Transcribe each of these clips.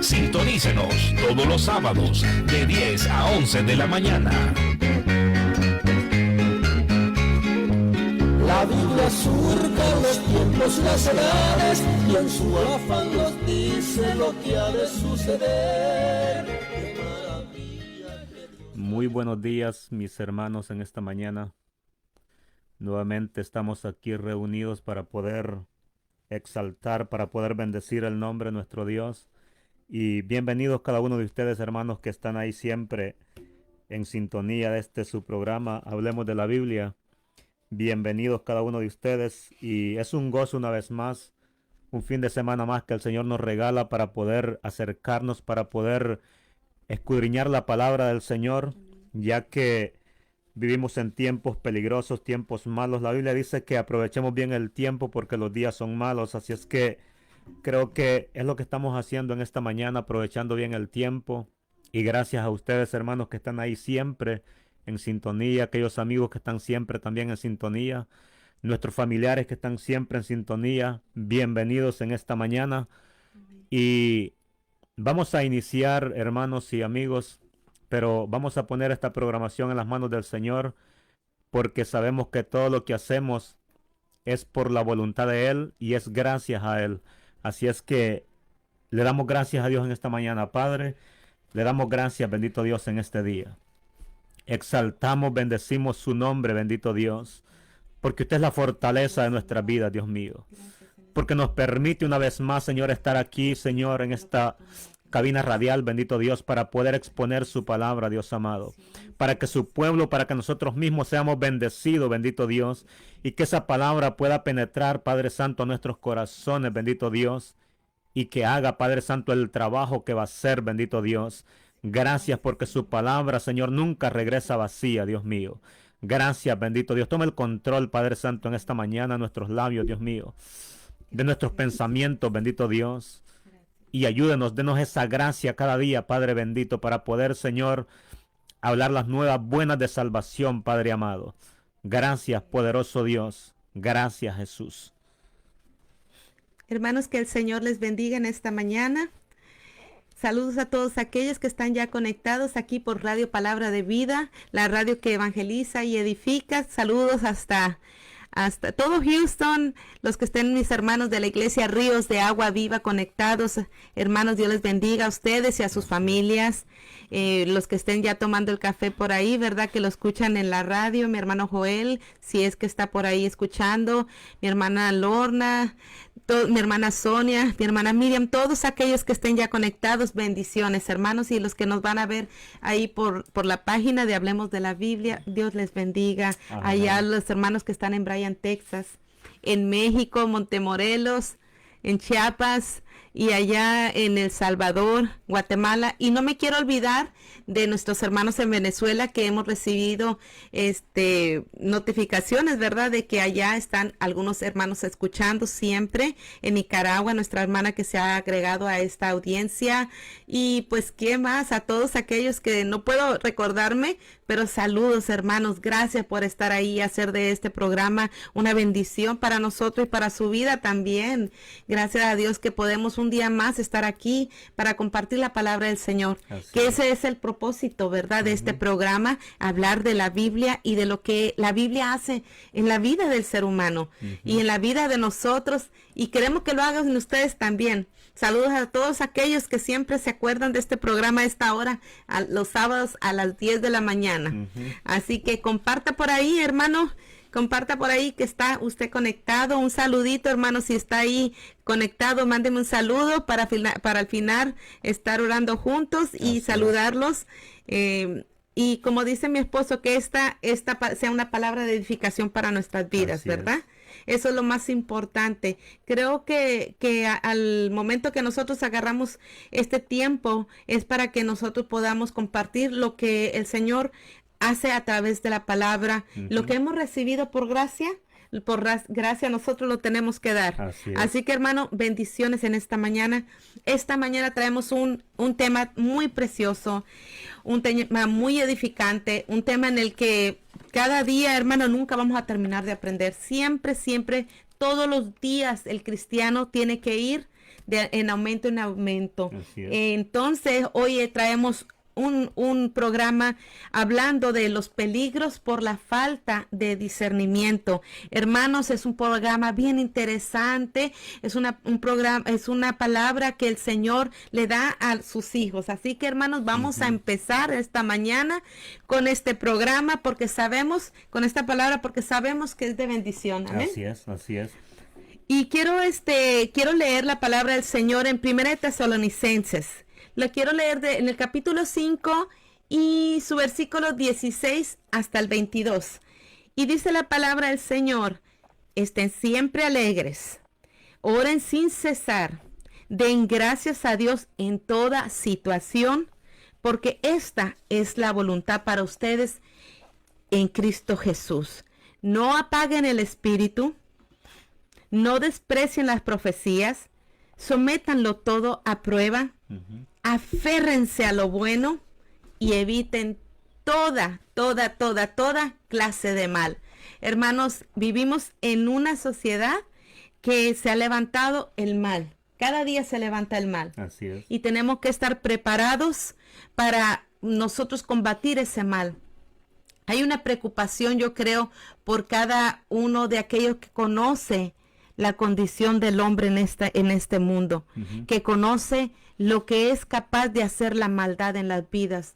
Sintonícenos todos los sábados de 10 a 11 de la mañana. La Biblia surca los tiempos, las edades, y en su afán nos dice lo que ha de suceder. ¡Qué maravilla! Muy buenos días, mis hermanos, en esta mañana. Nuevamente estamos aquí reunidos para poder exaltar, para poder bendecir el nombre de nuestro Dios. Y bienvenidos cada uno de ustedes, hermanos, que están ahí siempre en sintonía de este su programa, Hablemos de la Biblia. Bienvenidos cada uno de ustedes, y es un gozo una vez más, un fin de semana más que el Señor nos regala para poder acercarnos, para poder escudriñar la palabra del Señor, ya que vivimos en tiempos peligrosos, tiempos malos. La Biblia dice que aprovechemos bien el tiempo porque los días son malos, así es que creo que es lo que estamos haciendo en esta mañana, aprovechando bien el tiempo. Y gracias a ustedes, hermanos, que están ahí siempre en sintonía, aquellos amigos que están siempre también en sintonía, nuestros familiares que están siempre en sintonía, bienvenidos en esta mañana. Y vamos a iniciar, hermanos y amigos, pero vamos a poner esta programación en las manos del Señor, porque sabemos que todo lo que hacemos es por la voluntad de Él y es gracias a Él. Así es que le damos gracias a Dios en esta mañana, Padre. Le damos gracias, bendito Dios, en este día. Exaltamos, bendecimos su nombre, bendito Dios, porque usted es la fortaleza de nuestra vida, Dios mío. Porque nos permite una vez más, Señor, estar aquí, Señor, en esta cabina radial, bendito Dios, para poder exponer su palabra, Dios amado. Para que su pueblo, para que nosotros mismos seamos bendecidos, bendito Dios. Y que esa palabra pueda penetrar, Padre Santo, a nuestros corazones, bendito Dios. Y que haga, Padre Santo, el trabajo que va a hacer, bendito Dios. Gracias porque su palabra, Señor, nunca regresa vacía, Dios mío. Gracias, bendito Dios. Toma el control, Padre Santo, en esta mañana, nuestros labios, Dios mío. De nuestros pensamientos, bendito Dios. Y ayúdenos, denos esa gracia cada día, Padre bendito, para poder, Señor, hablar las nuevas buenas de salvación, Padre amado. Gracias, poderoso Dios. Gracias, Jesús. Hermanos, que el Señor les bendiga en esta mañana. Saludos a todos aquellos que están ya conectados aquí por Radio Palabra de Vida, la radio que evangeliza y edifica. Saludos hasta todo Houston, los que estén, mis hermanos de la iglesia Ríos de Agua Viva conectados. Hermanos, Dios les bendiga a ustedes y a sus familias. Los que estén ya tomando el café por ahí, ¿verdad? Que lo escuchan en la radio. Mi hermano Joel, si es que está por ahí escuchando. Mi hermana Lorna, mi hermana Sonia, mi hermana Miriam, todos aquellos que estén ya conectados, bendiciones, hermanos, y los que nos van a ver ahí por la página de Hablemos de la Biblia, Dios les bendiga. Ajá. Allá los hermanos que están en Bryan, Texas, en México, Montemorelos, en Chiapas y allá en El Salvador, Guatemala, y no me quiero olvidar de nuestros hermanos en Venezuela, que hemos recibido notificaciones, ¿verdad?, de que allá están algunos hermanos escuchando siempre. En Nicaragua, nuestra hermana que se ha agregado a esta audiencia, y pues qué más, a todos aquellos que no puedo recordarme, pero saludos, hermanos, gracias por estar ahí y hacer de este programa una bendición para nosotros y para su vida también. Gracias a Dios que podemos un día más estar aquí para compartir la palabra del Señor. Así que ese es el propósito, ¿verdad?, de este programa, hablar de la Biblia y de lo que la Biblia hace en la vida del ser humano y en la vida de nosotros, y queremos que lo hagan ustedes también. Saludos a todos aquellos que siempre se acuerdan de este programa a esta hora, los sábados a las 10 de la mañana. Así que comparta por ahí, hermano, comparta por ahí que está usted conectado. Un saludito, hermano, si está ahí conectado, mándeme un saludo para al final estar orando juntos y saludarlos. Y como dice mi esposo, que esta sea una palabra de edificación para nuestras vidas, ¿verdad? Eso es lo más importante. Creo que al momento que nosotros agarramos este tiempo es para que nosotros podamos compartir lo que el Señor hace a través de la palabra. Lo que hemos recibido por gracia, gracia nosotros lo tenemos que dar. Así que, hermano, bendiciones en esta mañana. Esta mañana traemos un tema muy precioso, un tema muy edificante, un tema en el que cada día, hermano, nunca vamos a terminar de aprender. Siempre, todos los días el cristiano tiene que ir en aumento en aumento. Así es. Entonces, hoy traemos un programa hablando de los peligros por la falta de discernimiento. Hermanos, es un programa bien interesante, es un programa, es una palabra que el Señor le da a sus hijos. Así que, hermanos, vamos a empezar esta mañana con este programa porque sabemos, con esta palabra, porque sabemos que es de bendición. Amén. Así es, así es. Y quiero leer la palabra del Señor en 1 Tesalonicenses. La quiero leer en el capítulo 5 y su versículo 16 hasta el 22. Y dice la palabra del Señor: estén siempre alegres, oren sin cesar, den gracias a Dios en toda situación, porque esta es la voluntad para ustedes en Cristo Jesús. No apaguen el espíritu, no desprecien las profecías, sométanlo todo a prueba, aférrense a lo bueno y eviten toda clase de mal. Hermanos, vivimos en una sociedad que se ha levantado el mal. Cada día se levanta el mal. Así es. Y tenemos que estar preparados para nosotros combatir ese mal. Hay una preocupación, yo creo, por cada uno de aquellos que conoce la condición del hombre en este mundo, que conoce lo que es capaz de hacer la maldad en las vidas.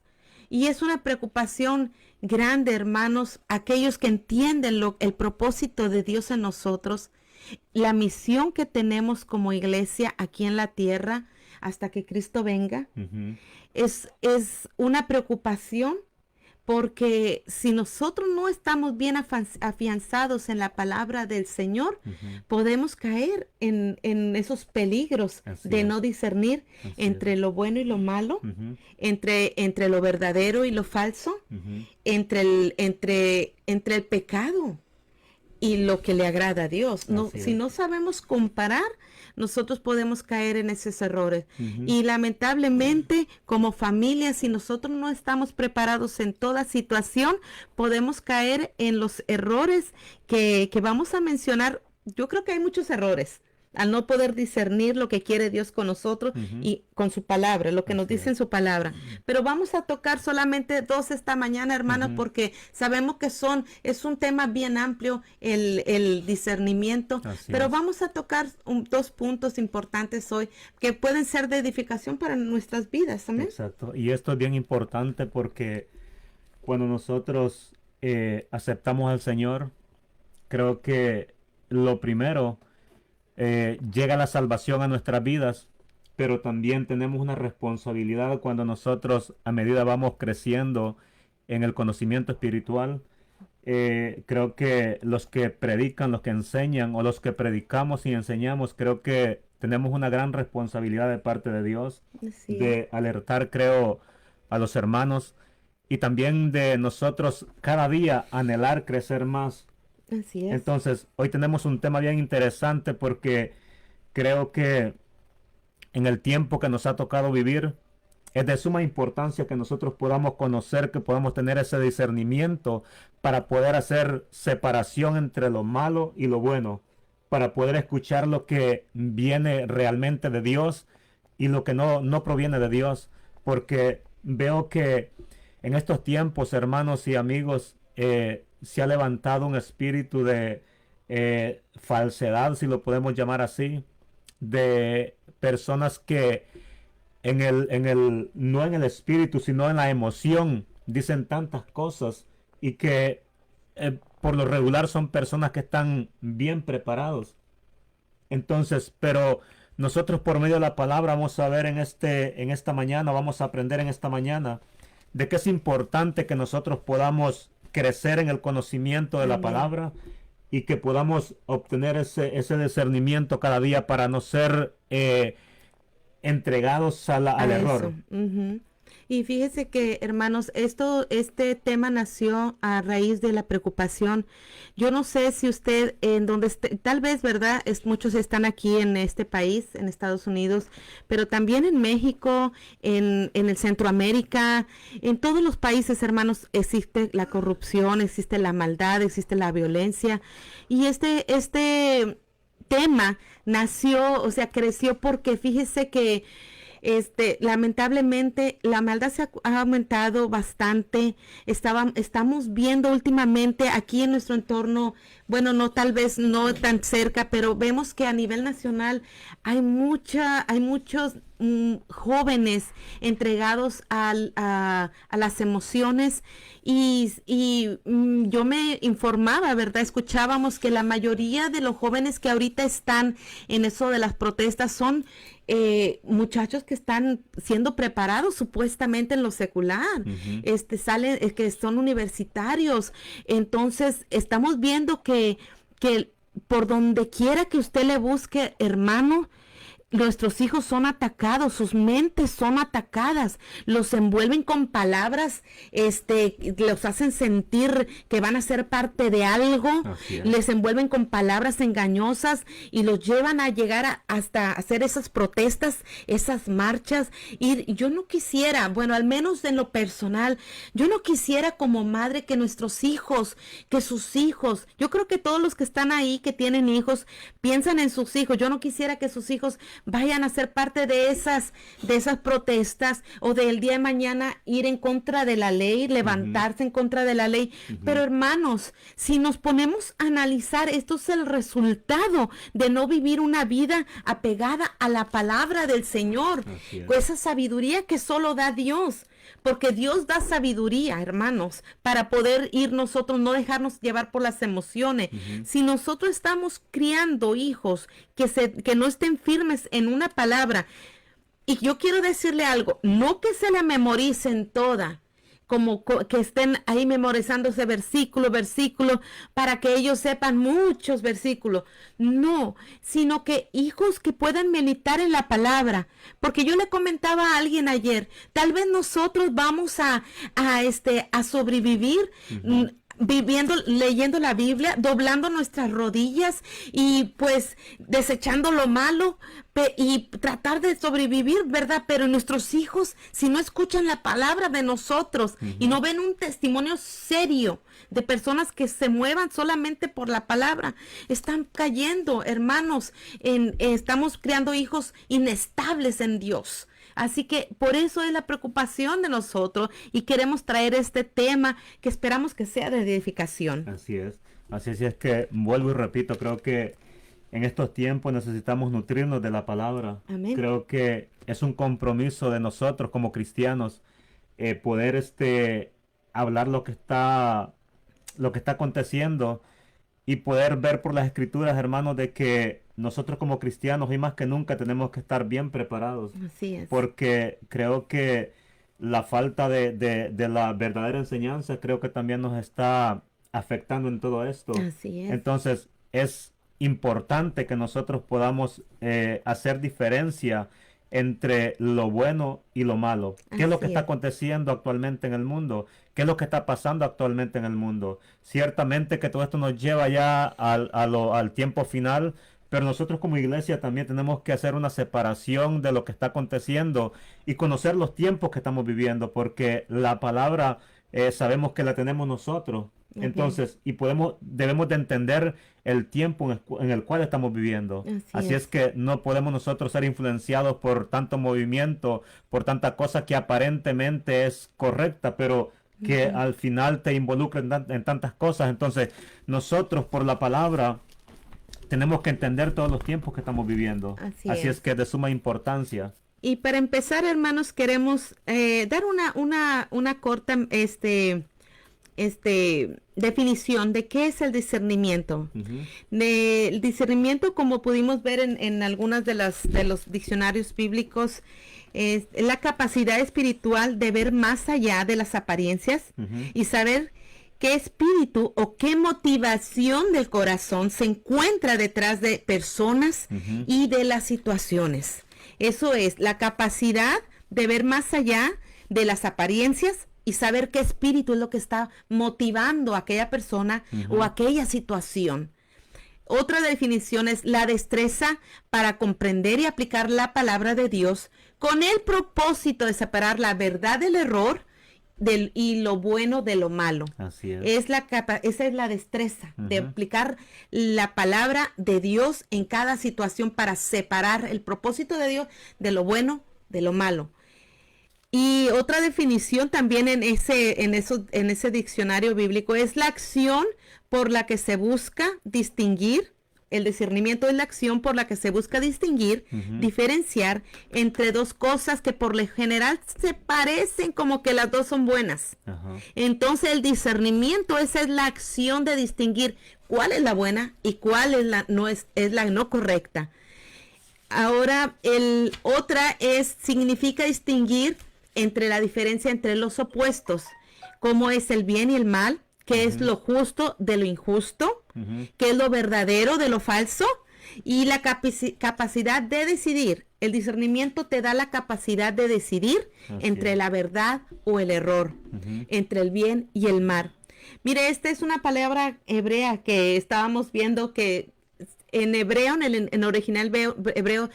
Y es una preocupación grande, hermanos, aquellos que entienden el propósito de Dios en nosotros, la misión que tenemos como iglesia aquí en la tierra hasta que Cristo venga. Es una preocupación. Porque si nosotros no estamos bien afianzados en la palabra del Señor, podemos caer en esos peligros de no discernir entre lo bueno y lo malo, entre lo verdadero y lo falso, entre el pecado y lo que le agrada a Dios. Si no sabemos comparar, nosotros podemos caer en esos errores. Y lamentablemente, como familia, si nosotros no estamos preparados en toda situación, podemos caer en los errores que vamos a mencionar. Yo creo que hay muchos errores al no poder discernir lo que quiere Dios con nosotros y con su palabra, lo que nos dice en su palabra. Pero vamos a tocar solamente 2 esta mañana, hermanos, porque sabemos que es un tema bien amplio el discernimiento. Pero vamos a tocar 2 puntos importantes hoy que pueden ser de edificación para nuestras vidas. ¿Amén? Exacto. Y esto es bien importante porque cuando nosotros aceptamos al Señor, creo que lo primero, llega la salvación a nuestras vidas, pero también tenemos una responsabilidad cuando nosotros, a medida vamos creciendo en el conocimiento espiritual. Creo que los que predican, los que enseñan, o los que predicamos y enseñamos, creo que tenemos una gran responsabilidad de parte de Dios, de alertar, creo, a los hermanos, y también de nosotros cada día anhelar crecer más. Así es. Entonces, hoy tenemos un tema bien interesante porque creo que en el tiempo que nos ha tocado vivir, es de suma importancia que nosotros podamos conocer, que podamos tener ese discernimiento para poder hacer separación entre lo malo y lo bueno, para poder escuchar lo que viene realmente de Dios y lo que no proviene de Dios, porque veo que en estos tiempos, hermanos y amigos, se ha levantado un espíritu de falsedad, si lo podemos llamar así, de personas que no en el espíritu, sino en la emoción, dicen tantas cosas, y que por lo regular son personas que están bien preparados. Entonces, pero nosotros por medio de la palabra vamos a ver en esta mañana, vamos a aprender en esta mañana de que es importante que nosotros podamos crecer en el conocimiento de la palabra y que podamos obtener ese discernimiento cada día para no ser entregados al error. Y fíjese que, hermanos, este tema nació a raíz de la preocupación. Yo no sé si usted, en donde esté, tal vez, ¿verdad? Muchos están aquí en este país, en Estados Unidos, pero también en México, en el Centroamérica, en todos los países, hermanos, existe la corrupción, existe la maldad, existe la violencia. Y este tema nació, o sea, creció porque fíjese que lamentablemente la maldad ha aumentado bastante. Estamos viendo últimamente aquí en nuestro entorno, bueno, no, tal vez no tan cerca, pero vemos que a nivel nacional hay muchos jóvenes entregados a las emociones y yo me informaba, ¿verdad? Escuchábamos que la mayoría de los jóvenes que ahorita están en eso de las protestas son muchachos que están siendo preparados supuestamente en lo secular, salen, que son universitarios. Entonces estamos viendo que por donde quiera que usted le busque, hermano, nuestros hijos son atacados, sus mentes son atacadas, los envuelven con palabras, los hacen sentir que van a ser parte de algo, les envuelven con palabras engañosas y los llevan a llegar hasta hacer esas protestas, esas marchas. Y yo no quisiera, bueno, al menos en lo personal, yo no quisiera como madre que nuestros hijos, que sus hijos, yo creo que todos los que están ahí, que tienen hijos, piensan en sus hijos. Yo no quisiera que sus hijos vayan a ser parte de esas protestas o del día de mañana ir en contra de la ley, levantarse en contra de la ley. Pero hermanos, si nos ponemos a analizar, esto es el resultado de no vivir una vida apegada a la palabra del Señor, con esa sabiduría que solo da Dios. Porque Dios da sabiduría, hermanos, para poder ir nosotros, no dejarnos llevar por las emociones. Si nosotros estamos criando hijos que no estén firmes en una palabra, y yo quiero decirle algo, no que se la memoricen toda, como que estén ahí memorizándose versículo, para que ellos sepan muchos versículos. No, sino que hijos que puedan meditar en la palabra. Porque yo le comentaba a alguien ayer, tal vez nosotros vamos a sobrevivir, leyendo la Biblia, doblando nuestras rodillas y pues desechando lo malo y tratar de sobrevivir, ¿verdad? Pero nuestros hijos, si no escuchan la palabra de nosotros y no ven un testimonio serio de personas que se muevan solamente por la palabra, están cayendo, hermanos, estamos criando hijos inestables en Dios. Así que por eso es la preocupación de nosotros y queremos traer este tema que esperamos que sea de edificación. Así es que vuelvo y repito, creo que en estos tiempos necesitamos nutrirnos de la palabra. Amén. Creo que es un compromiso de nosotros como cristianos poder hablar lo que está aconteciendo y poder ver por las escrituras, hermanos, de que nosotros como cristianos hoy más que nunca tenemos que estar bien preparados. Así es. Porque creo que la falta de la verdadera enseñanza creo que también nos está afectando en todo esto. Así es. Entonces es importante que nosotros podamos hacer diferencia entre lo bueno y lo malo. ¿Qué es lo que está aconteciendo actualmente en el mundo? ¿Qué es lo que está pasando actualmente en el mundo? Ciertamente que todo esto nos lleva ya al tiempo final, pero nosotros como iglesia también tenemos que hacer una separación de lo que está aconteciendo y conocer los tiempos que estamos viviendo, porque la palabra sabemos que la tenemos nosotros. Entonces, y debemos de entender el tiempo en el cual estamos viviendo. Así es que no podemos nosotros ser influenciados por tanto movimiento, por tanta cosa que aparentemente es correcta, pero que al final te involucra en tantas cosas. Entonces, nosotros por la palabra tenemos que entender todos los tiempos que estamos viviendo. Así es que es de suma importancia. Y para empezar, hermanos, queremos dar una corta definición de qué es el discernimiento. El discernimiento, como pudimos ver en algunas de los diccionarios bíblicos, es la capacidad espiritual de ver más allá de las apariencias y saber qué espíritu o qué motivación del corazón se encuentra detrás de personas y de las situaciones. Eso es la capacidad de ver más allá de las apariencias y saber qué espíritu es lo que está motivando a aquella persona o aquella situación. Otra definición es la destreza para comprender y aplicar la palabra de Dios con el propósito de separar la verdad del error y lo bueno de lo malo. Así es. Esa es la destreza de aplicar la palabra de Dios en cada situación para separar el propósito de Dios de lo bueno de lo malo. Y otra definición también en ese diccionario bíblico es la acción por la que se busca distinguir. El discernimiento es la acción por la que se busca distinguir, diferenciar entre dos cosas que por lo general se parecen como que las dos son buenas. Entonces el discernimiento, esa es la acción de distinguir cuál es la buena y cuál es la no correcta. Ahora, otra significa distinguir entre la diferencia entre los opuestos, como es el bien y el mal, que es lo justo de lo injusto, que es lo verdadero de lo falso, y la capacidad de decidir. El discernimiento te da la capacidad de decidir entre la verdad o el error, entre el bien y el mal. Mire, esta es una palabra hebrea que estábamos viendo que en hebreo, en original hebreo,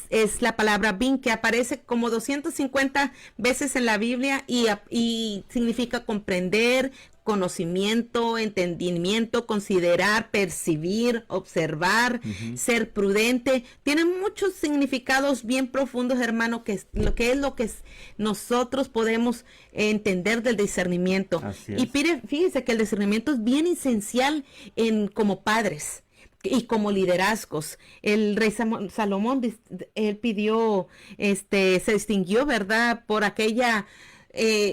es la palabra bin, que aparece como 250 veces en la Biblia y significa comprender, conocimiento, entendimiento, considerar, percibir, observar, ser prudente. Tiene muchos significados bien profundos, hermano, que es lo que nosotros podemos entender del discernimiento. Y fíjese que el discernimiento es bien esencial como padres y como liderazgos. El rey Salomón, él pidió, se distinguió, ¿verdad?, por aquella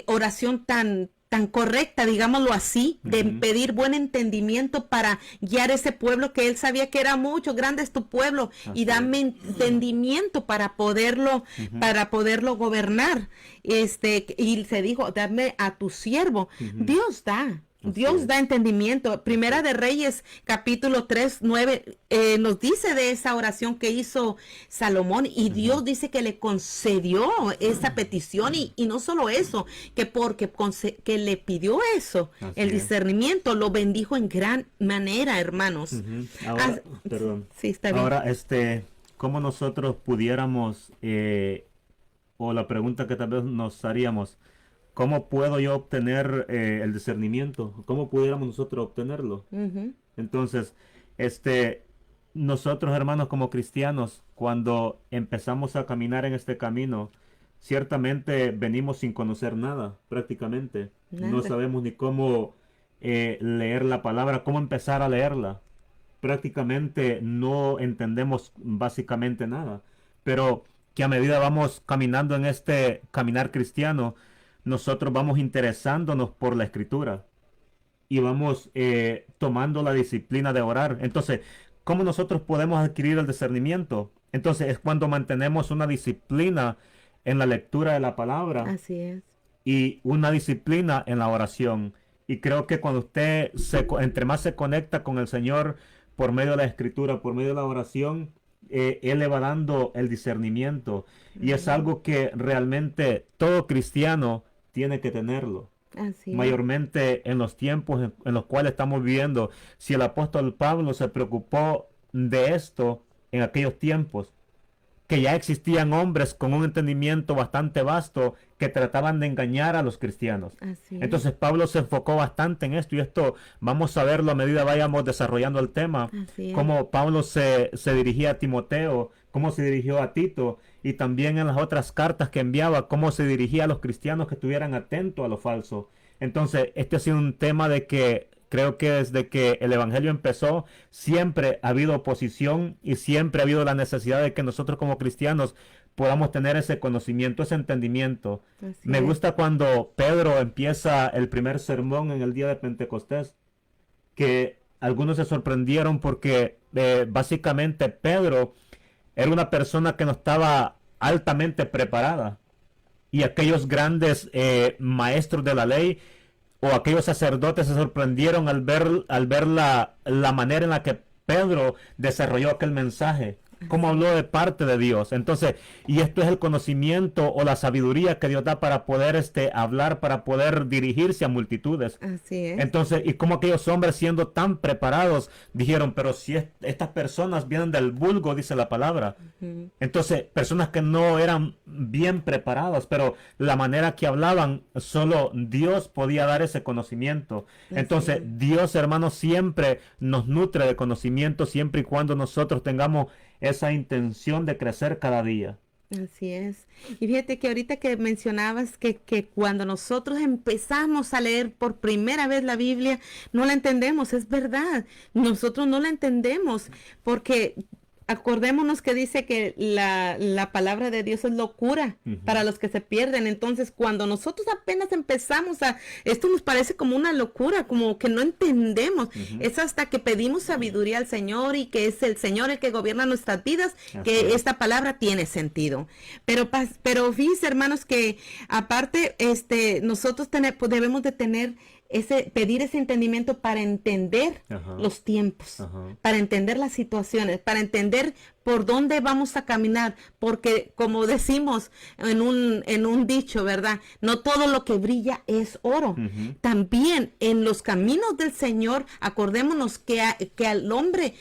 oración tan correcta, digámoslo así, de pedir buen entendimiento para guiar ese pueblo que él sabía que era mucho, grande es tu pueblo, y dame entendimiento para poderlo gobernar. Y se dijo, dame a tu siervo. Dios da entendimiento. Primera de Reyes, capítulo 3, 9, nos dice de esa oración que hizo Salomón, y Dios dice que le concedió esa petición, y no solo eso, que porque que le pidió eso, el discernimiento, lo bendijo en gran manera, hermanos. Ahora, perdón. Sí, está bien. Ahora, ¿cómo nosotros pudiéramos, o la pregunta que tal vez nos haríamos, ¿cómo puedo yo obtener el discernimiento? ¿Cómo pudiéramos nosotros obtenerlo? Entonces, nosotros, hermanos, como cristianos, cuando empezamos a caminar en este camino, ciertamente venimos sin conocer nada, prácticamente. No sabemos ni cómo leer la palabra, cómo empezar a leerla. Prácticamente no entendemos básicamente nada. Pero que a medida vamos caminando en este caminar cristiano, nosotros vamos interesándonos por la escritura y vamos tomando la disciplina de orar. Entonces, ¿cómo nosotros podemos adquirir el discernimiento? Entonces, es cuando mantenemos una disciplina en la lectura de la palabra. Así es. Y una disciplina en la oración. Y creo que cuando usted, entre más se conecta con el Señor por medio de la escritura, por medio de la oración, Él le va dando el discernimiento. Y es algo que realmente todo cristiano tiene que tenerlo. Así mayormente en los tiempos en los cuales estamos viviendo. Si el apóstol Pablo se preocupó de esto en aquellos tiempos, que ya existían hombres con un entendimiento bastante vasto que trataban de engañar a los cristianos. Entonces Pablo se enfocó bastante en esto, y esto vamos a verlo a medida vayamos desarrollando el tema, cómo Pablo se dirigía a Timoteo, cómo se dirigió a Tito, y también en las otras cartas que enviaba, cómo se dirigía a los cristianos que estuvieran atentos a lo falso. Entonces este ha sido un tema de que creo que desde que el evangelio empezó siempre ha habido oposición, y siempre ha habido la necesidad de que nosotros como cristianos podamos tener ese conocimiento, ese entendimiento. Me gusta cuando Pedro empieza el primer sermón en el día de Pentecostés, que algunos se sorprendieron porque básicamente Pedro era una persona que no estaba altamente preparada, y aquellos grandes maestros de la ley o aquellos sacerdotes se sorprendieron al ver la manera en la que Pedro desarrolló aquel mensaje. cómo habló de parte de Dios. Entonces, y esto es el conocimiento o la sabiduría que Dios da para poder hablar, para poder dirigirse a multitudes. Así es. Entonces, y como aquellos hombres siendo tan preparados, dijeron, pero si estas personas vienen del vulgo, dice la palabra. Entonces, personas que no eran bien preparadas, pero la manera que hablaban, solo Dios podía dar ese conocimiento. Entonces, Dios, hermanos, siempre nos nutre de conocimiento, siempre y cuando nosotros tengamos esa intención de crecer cada día. Así es. Y fíjate que ahorita que mencionabas que cuando nosotros empezamos a leer por primera vez la Biblia, no la entendemos, es verdad. Nosotros no la entendemos porque acordémonos que dice que la palabra de Dios es locura para los que se pierden. Entonces, cuando nosotros apenas empezamos esto nos parece como una locura, como que no entendemos. Es hasta que pedimos sabiduría al Señor y que es el Señor el que gobierna nuestras vidas, que esta palabra tiene sentido. Pero fíjense, hermanos, que aparte, nosotros debemos de tener pedir ese entendimiento para entender los tiempos, para entender las situaciones, para entender por dónde vamos a caminar, porque como decimos en un dicho, ¿verdad? No todo lo que brilla es oro. También en los caminos del Señor, acordémonos que al hombre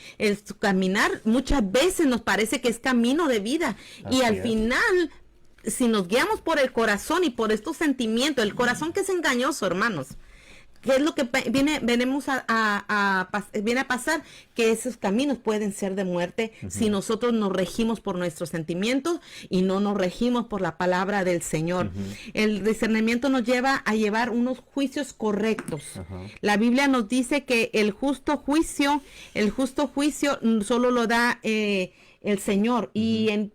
su caminar muchas veces nos parece que es camino de vida. Y al final, si nos guiamos por el corazón y por estos sentimientos, el corazón que es engañoso, hermanos, ¿qué es lo que viene a pasar? Que esos caminos pueden ser de muerte si nosotros nos regimos por nuestros sentimientos y no nos regimos por la palabra del Señor. El discernimiento nos lleva a llevar unos juicios correctos. La Biblia nos dice que el justo juicio solo lo da el Señor. Y en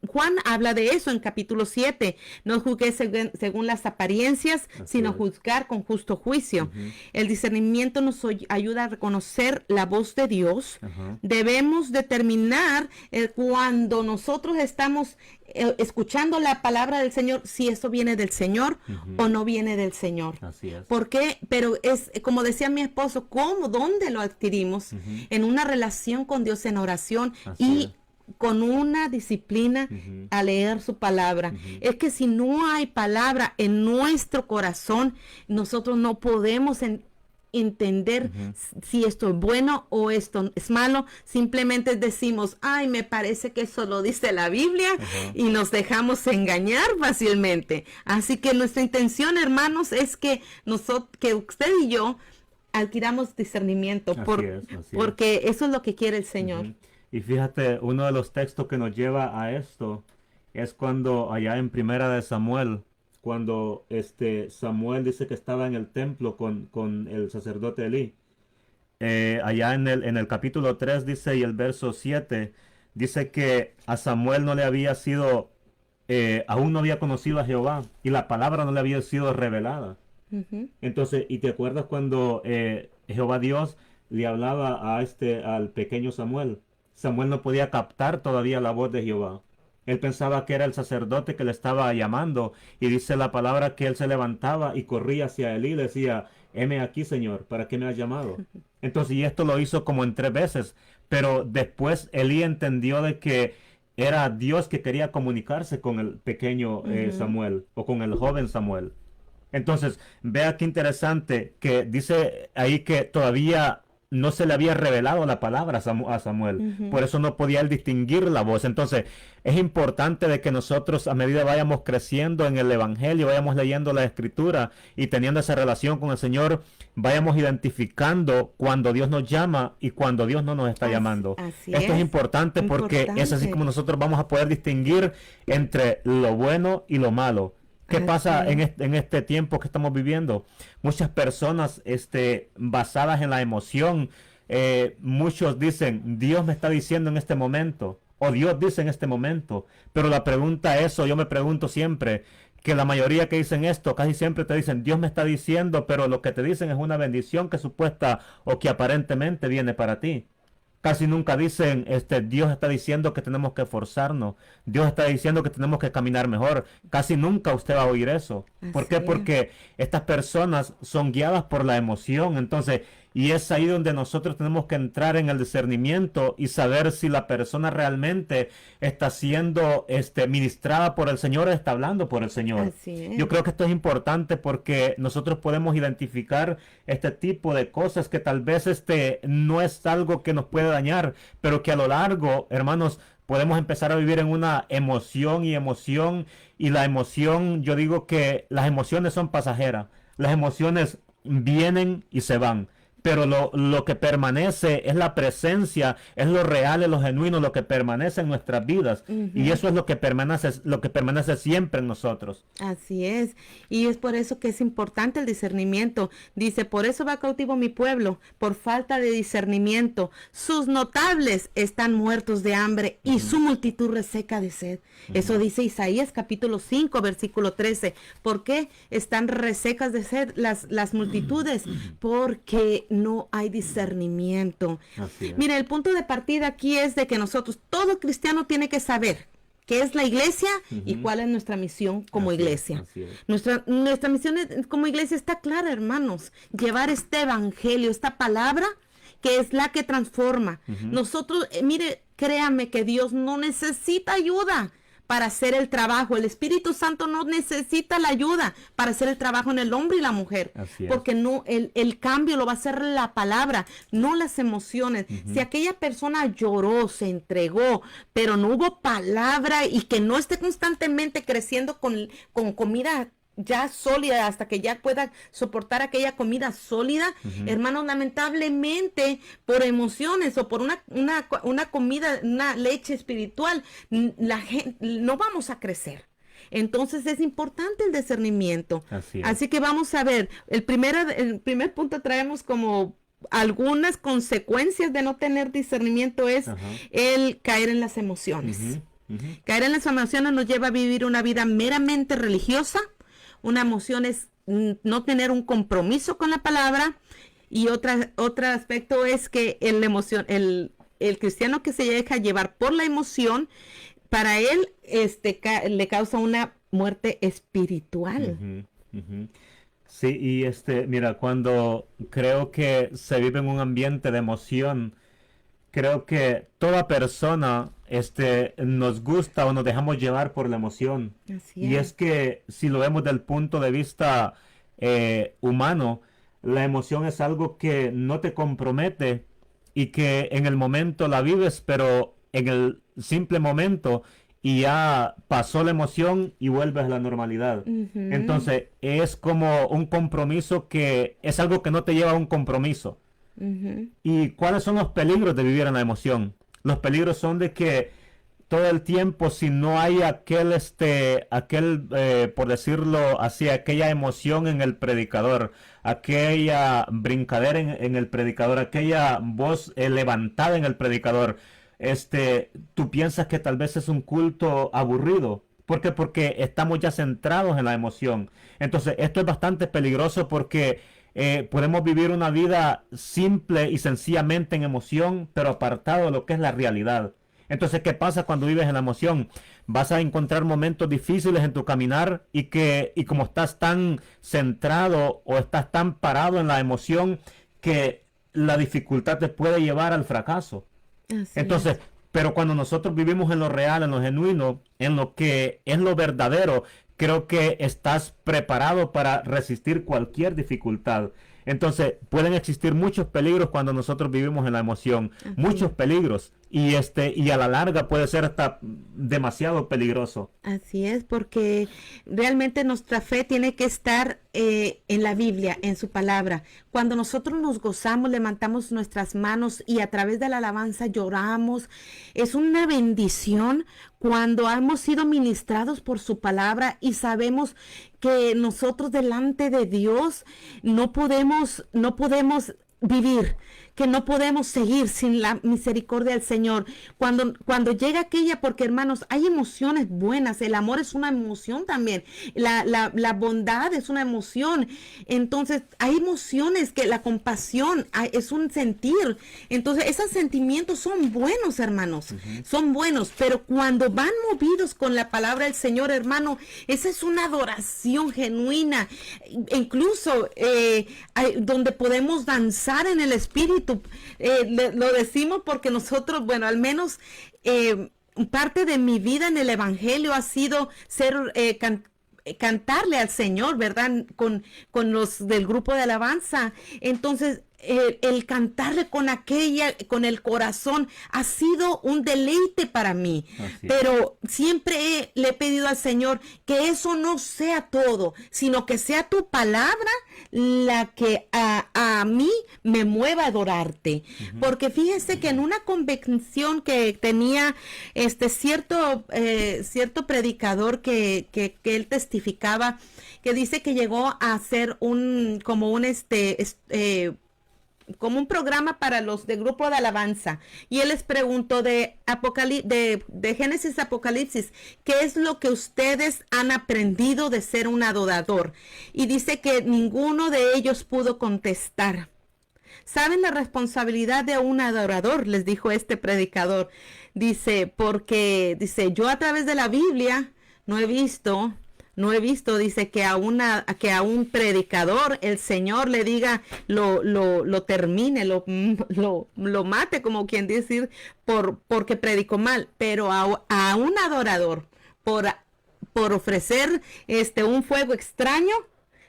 Juan habla de eso en capítulo 7. No juzgues según las apariencias, sino juzgar con justo juicio. El discernimiento nos ayuda a reconocer la voz de Dios. Debemos determinar cuando nosotros estamos escuchando la palabra del Señor, si eso viene del Señor o no viene del Señor. Así es. ¿Por qué? Pero es, como decía mi esposo, ¿dónde lo adquirimos? En una relación con Dios, en oración y con una disciplina a leer su palabra. Es que si no hay palabra en nuestro corazón, nosotros no podemos entender si esto es bueno o esto es malo. Simplemente decimos, ay, me parece que eso lo dice la Biblia, y nos dejamos engañar fácilmente. Así que nuestra intención, hermanos, es que usted y yo adquiramos discernimiento, porque eso es lo que quiere el Señor. Y fíjate, uno de los textos que nos lleva a esto es cuando allá en Primera de Samuel, cuando Samuel dice que estaba en el templo con el sacerdote Elí. Allá en el capítulo 3 dice, y el verso 7, dice que a Samuel no le había sido, aún no había conocido a Jehová, y la palabra no le había sido revelada. Entonces, ¿y te acuerdas cuando Jehová Dios le hablaba al pequeño Samuel? Samuel no podía captar todavía la voz de Jehová. Él pensaba que era el sacerdote que le estaba llamando, y dice la palabra que él se levantaba y corría hacia Elí y le decía, heme aquí, Señor, ¿para qué me has llamado? Entonces, y esto lo hizo como en 3 veces, pero después Elí entendió de que era Dios que quería comunicarse con el pequeño Samuel, o con el joven Samuel. Entonces, vea qué interesante que dice ahí que todavía no se le había revelado la palabra a Samuel. Por eso no podía él distinguir la voz. Entonces, es importante de que nosotros, a medida vayamos creciendo en el Evangelio, vayamos leyendo la Escritura y teniendo esa relación con el Señor, vayamos identificando cuando Dios nos llama y cuando Dios no nos está llamando. Esto es importante porque es así como nosotros vamos a poder distinguir entre lo bueno y lo malo. ¿Qué pasa en este tiempo que estamos viviendo? Muchas personas basadas en la emoción, muchos dicen, Dios me está diciendo en este momento, o Dios dice en este momento, pero la pregunta es, yo me pregunto siempre, que la mayoría que dicen esto, casi siempre te dicen, Dios me está diciendo, pero lo que te dicen es una bendición que supuesta o que aparentemente viene para ti. Casi nunca dicen, Dios está diciendo que tenemos que esforzarnos, Dios está diciendo que tenemos que caminar mejor. Casi nunca usted va a oír eso. ¿Por qué? Porque estas personas son guiadas por la emoción. Entonces, Y es ahí donde nosotros tenemos que entrar en el discernimiento y saber si la persona realmente está siendo ministrada por el Señor o está hablando por el Señor. Así es. Yo creo que esto es importante porque nosotros podemos identificar este tipo de cosas que tal vez no es algo que nos puede dañar, pero que a lo largo, hermanos, podemos empezar a vivir en una emoción, y la emoción, yo digo que las emociones son pasajeras. Las emociones vienen y se van. Pero lo que permanece es la presencia, es lo real, es lo genuino, lo que permanece en nuestras vidas. Y eso es lo que permanece siempre en nosotros. Así es. Y es por eso que es importante el discernimiento. Dice, por eso va cautivo mi pueblo, por falta de discernimiento. Sus notables están muertos de hambre y su multitud reseca de sed. Eso dice Isaías capítulo 5, versículo 13. ¿Por qué están resecas de sed las multitudes? Porque no hay discernimiento. Mira, el punto de partida aquí es de que nosotros, todo cristiano tiene que saber qué es la iglesia y cuál es nuestra misión como iglesia. Nuestra misión como iglesia está clara, hermanos. Llevar este evangelio, esta palabra que es la que transforma. Nosotros, mire, créame que Dios no necesita ayuda para hacer el trabajo. El Espíritu Santo no necesita la ayuda para hacer el trabajo en el hombre y la mujer. Porque no, el cambio lo va a hacer la palabra, no las emociones. Si aquella persona lloró, se entregó, pero no hubo palabra y que no esté constantemente creciendo con comida ya sólida hasta que ya pueda soportar aquella comida sólida, hermanos, lamentablemente por emociones o por una comida, una leche espiritual, la gente no vamos a crecer. Entonces es importante el discernimiento. Así que vamos a ver, el primer punto traemos como algunas consecuencias de no tener discernimiento es el caer en las emociones. Caer en las emociones nos lleva a vivir una vida meramente religiosa. Una emoción es no tener un compromiso con la palabra, y otro aspecto es que el cristiano que se deja llevar por la emoción, para él le causa una muerte espiritual. Sí, y mira, cuando creo que se vive en un ambiente de emoción, creo que toda persona nos gusta o nos dejamos llevar por la emoción. Y es que si lo vemos del punto de vista humano, la emoción es algo que no te compromete y que en el momento la vives, pero en el simple momento y ya pasó la emoción y vuelves a la normalidad. Entonces es como un compromiso que es algo que no te lleva a un compromiso. ¿Y cuáles son los peligros de vivir en la emoción? Los peligros son de que todo el tiempo, si no hay por decirlo así, aquella emoción en el predicador, aquella brincadera en el predicador, aquella voz levantada en el predicador, tú piensas que tal vez es un culto aburrido. ¿Por qué? Porque estamos ya centrados en la emoción. Entonces, esto es bastante peligroso porque podemos vivir una vida simple y sencillamente en emoción, pero apartado de lo que es la realidad. Entonces, ¿qué pasa cuando vives en la emoción? Vas a encontrar momentos difíciles en tu caminar y como estás tan centrado o estás tan parado en la emoción, que la dificultad te puede llevar al fracaso. Entonces, pero cuando nosotros vivimos en lo real, en lo genuino, en lo que es lo verdadero, creo que estás preparado para resistir cualquier dificultad. Entonces, pueden existir muchos peligros cuando nosotros vivimos en la emoción. Muchos peligros. Y a la larga puede ser hasta demasiado peligroso. Así es, porque realmente nuestra fe tiene que estar en la Biblia, en su palabra. Cuando nosotros nos gozamos, levantamos nuestras manos y a través de la alabanza lloramos. Es una bendición cuando hemos sido ministrados por su palabra y sabemos que nosotros delante de Dios no podemos vivir que no podemos seguir sin la misericordia del Señor. Cuando llega aquella, porque hermanos, hay emociones buenas, el amor es una emoción también, la bondad es una emoción. Entonces hay emociones que la compasión es un sentir. Entonces esos sentimientos son buenos, hermanos, son buenos, pero cuando van movidos con la palabra del Señor, hermano, esa es una adoración genuina, incluso donde podemos danzar en el Espíritu. Lo decimos porque nosotros, bueno, al menos parte de mi vida en el Evangelio ha sido cantarle al Señor, ¿verdad? Con los del grupo de alabanza. Entonces, el cantarle con el corazón ha sido un deleite para mí. Pero siempre le he pedido al Señor que eso no sea todo, sino que sea tu palabra la que a mí me mueva a adorarte. Porque fíjense que en una convención que tenía cierto predicador que él testificaba, que dice que llegó a hacer como un programa para los de grupo de alabanza, y él les preguntó de Génesis Apocalipsis, ¿qué es lo que ustedes han aprendido de ser un adorador? Y dice que ninguno de ellos pudo contestar. ¿Saben la responsabilidad de un adorador?, les dijo este predicador. Dice, yo a través de la Biblia no he visto, dice, que a un predicador el Señor le diga, lo termine, lo mate, como quien decir, porque predicó mal. Pero a un adorador, por ofrecer un fuego extraño,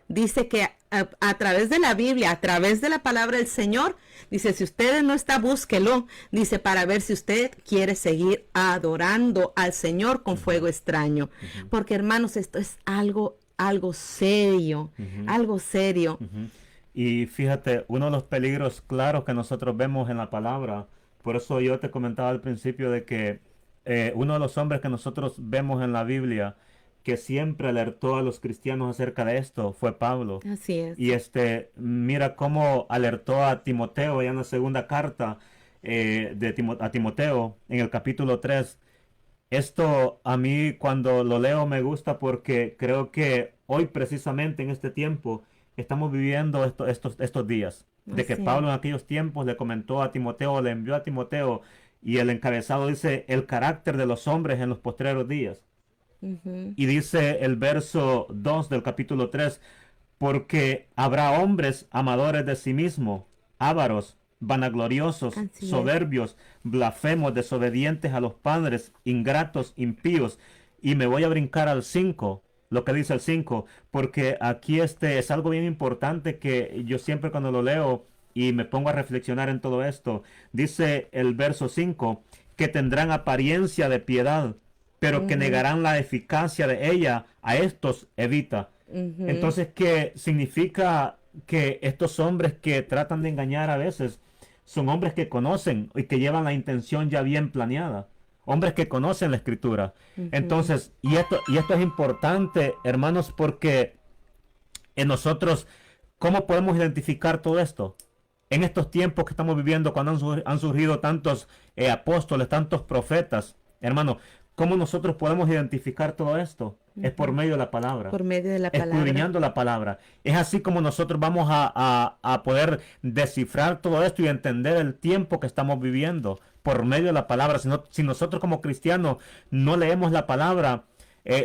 dice que a través de la Biblia, a través de la palabra del Señor, dice, si usted no está, búsquelo, dice, para ver si usted quiere seguir adorando al Señor con fuego extraño. Porque, hermanos, esto es algo serio, algo serio. Y fíjate, uno de los peligros claros que nosotros vemos en la palabra, por eso yo te comentaba al principio de que uno de los hombres que nosotros vemos en la Biblia que siempre alertó a los cristianos acerca de esto fue Pablo. Así es. Y mira cómo alertó a Timoteo allá en la segunda carta a Timoteo en el capítulo 3. Esto a mí cuando lo leo me gusta porque creo que hoy precisamente en este tiempo estamos viviendo estos días. De que Pablo en aquellos tiempos le comentó a Timoteo, le envió a Timoteo, y el encabezado dice el carácter de los hombres en los postreros días. Y dice el verso 2 del capítulo 3, porque habrá hombres amadores de sí mismos, ávaros, vanagloriosos, soberbios, blasfemos, desobedientes a los padres, ingratos, impíos. Y me voy a brincar al 5, lo que dice el 5, porque aquí es algo bien importante que yo siempre cuando lo leo y me pongo a reflexionar en todo esto, dice el verso 5, que tendrán apariencia de piedad, pero que negarán la eficacia de ella, a estos evita. Entonces, ¿qué significa? Que estos hombres que tratan de engañar a veces son hombres que conocen y que llevan la intención ya bien planeada, hombres que conocen la escritura. Entonces, y esto es importante, hermanos, porque en nosotros, ¿cómo podemos identificar todo esto? En estos tiempos que estamos viviendo, cuando han surgido tantos apóstoles, tantos profetas, hermanos, ¿cómo nosotros podemos identificar todo esto? Es por medio de la palabra. Por medio de la palabra. Escudriñando la palabra. Es así como nosotros vamos a poder descifrar todo esto y entender el tiempo que estamos viviendo por medio de la palabra. Si nosotros como cristianos no leemos la palabra,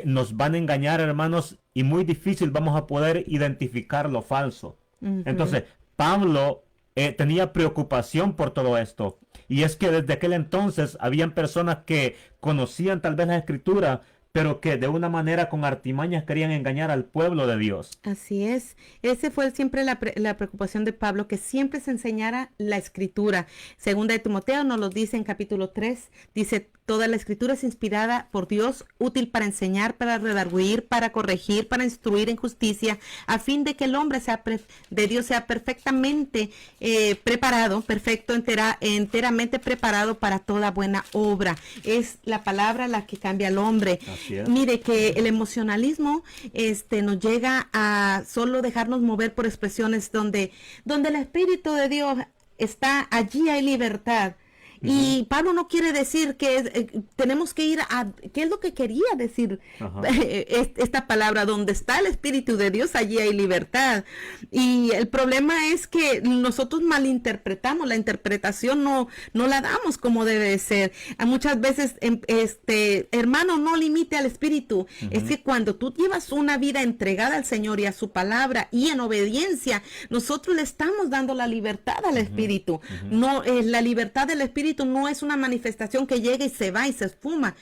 nos van a engañar, hermanos, y muy difícil vamos a poder identificar lo falso. Entonces, Pablo tenía preocupación por todo esto. Y es que desde aquel entonces habían personas que conocían tal vez la escritura, pero que de una manera con artimañas querían engañar al pueblo de Dios. Así es. Ese fue siempre la preocupación de Pablo, que siempre se enseñara la escritura. Segunda de Timoteo nos lo dice en capítulo 3, dice, toda la escritura es inspirada por Dios, útil para enseñar, para redarguir, para corregir, para instruir en justicia, a fin de que el hombre de Dios sea perfectamente preparado, perfecto, enteramente preparado para toda buena obra. Es la palabra la que cambia al hombre. Mire que el emocionalismo nos llega a solo dejarnos mover por expresiones donde el Espíritu de Dios allí hay libertad. Y Pablo no quiere decir que tenemos que ir a, ¿qué es lo que quería decir esta palabra? Donde está el Espíritu de Dios, allí hay libertad. Y el problema es que nosotros malinterpretamos, la interpretación no la damos como debe de ser. Muchas veces, hermano, no limite al Espíritu. Es que cuando tú llevas una vida entregada al Señor y a su palabra y en obediencia, nosotros le estamos dando la libertad al Espíritu. No, la libertad del Espíritu no es una manifestación que llega y se va y se esfuma,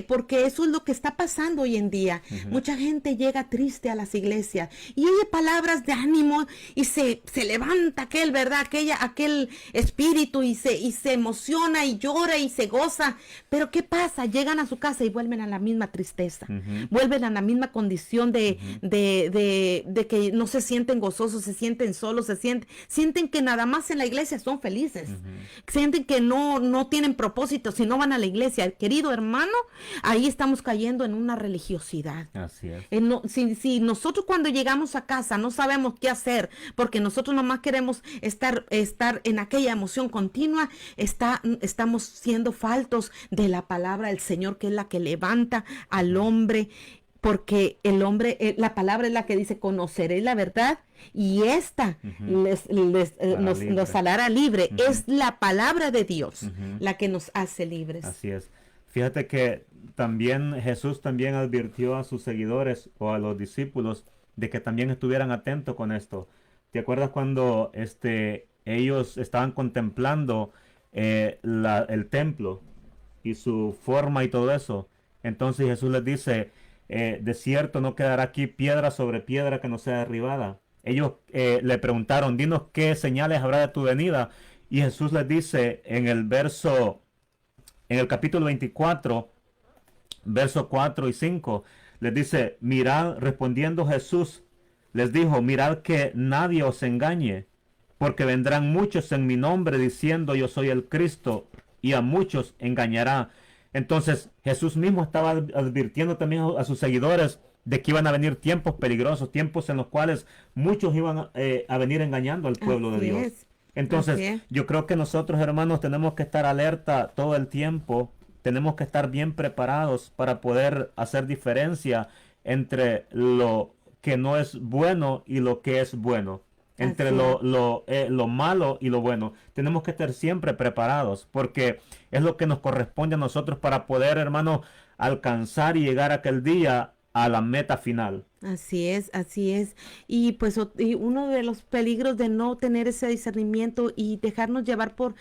porque eso es lo que está pasando hoy en día. Mucha gente llega triste a las iglesias y oye palabras de ánimo y se levanta aquel espíritu y se emociona y llora y se goza, pero ¿qué pasa? Llegan a su casa y vuelven a la misma tristeza, vuelven a la misma condición de que no se sienten gozosos, se sienten solos, sienten que nada más en la iglesia son felices, sienten que no tienen propósito si no van a la iglesia. Querido hermano, ahí estamos cayendo en una religiosidad. Así es. Si nosotros cuando llegamos a casa no sabemos qué hacer, porque nosotros nomás queremos estar en aquella emoción continua, estamos siendo faltos de la palabra del Señor, que es la que levanta al hombre. Porque el hombre, la palabra es la que dice, conoceréis la verdad y esta nos hará libre. Es la palabra de Dios la que nos hace libres. Así es. Fíjate que también Jesús también advirtió a sus seguidores o a los discípulos de que también estuvieran atentos con esto. ¿Te acuerdas cuando ellos estaban contemplando el templo y su forma y todo eso? Entonces Jesús les dice, de cierto no quedará aquí piedra sobre piedra que no sea derribada. Ellos le preguntaron, dinos qué señales habrá de tu venida. Y Jesús les dice en el capítulo 24, versos 4 y 5, les dice, mirad, respondiendo Jesús, les dijo, mirad que nadie os engañe, porque vendrán muchos en mi nombre diciendo yo soy el Cristo, y a muchos engañará. Entonces Jesús mismo estaba advirtiendo también a sus seguidores de que iban a venir tiempos peligrosos, tiempos en los cuales muchos iban a venir engañando al pueblo de Dios. Entonces yo creo que nosotros, hermanos, tenemos que estar alerta todo el tiempo, tenemos que estar bien preparados para poder hacer diferencia entre lo que no es bueno y lo que es bueno. Entre lo malo y lo bueno. Tenemos que estar siempre preparados, porque es lo que nos corresponde a nosotros para poder, hermano, alcanzar y llegar aquel día a la meta final. Así es, así es. Y pues uno de los peligros de no tener ese discernimiento y dejarnos llevar por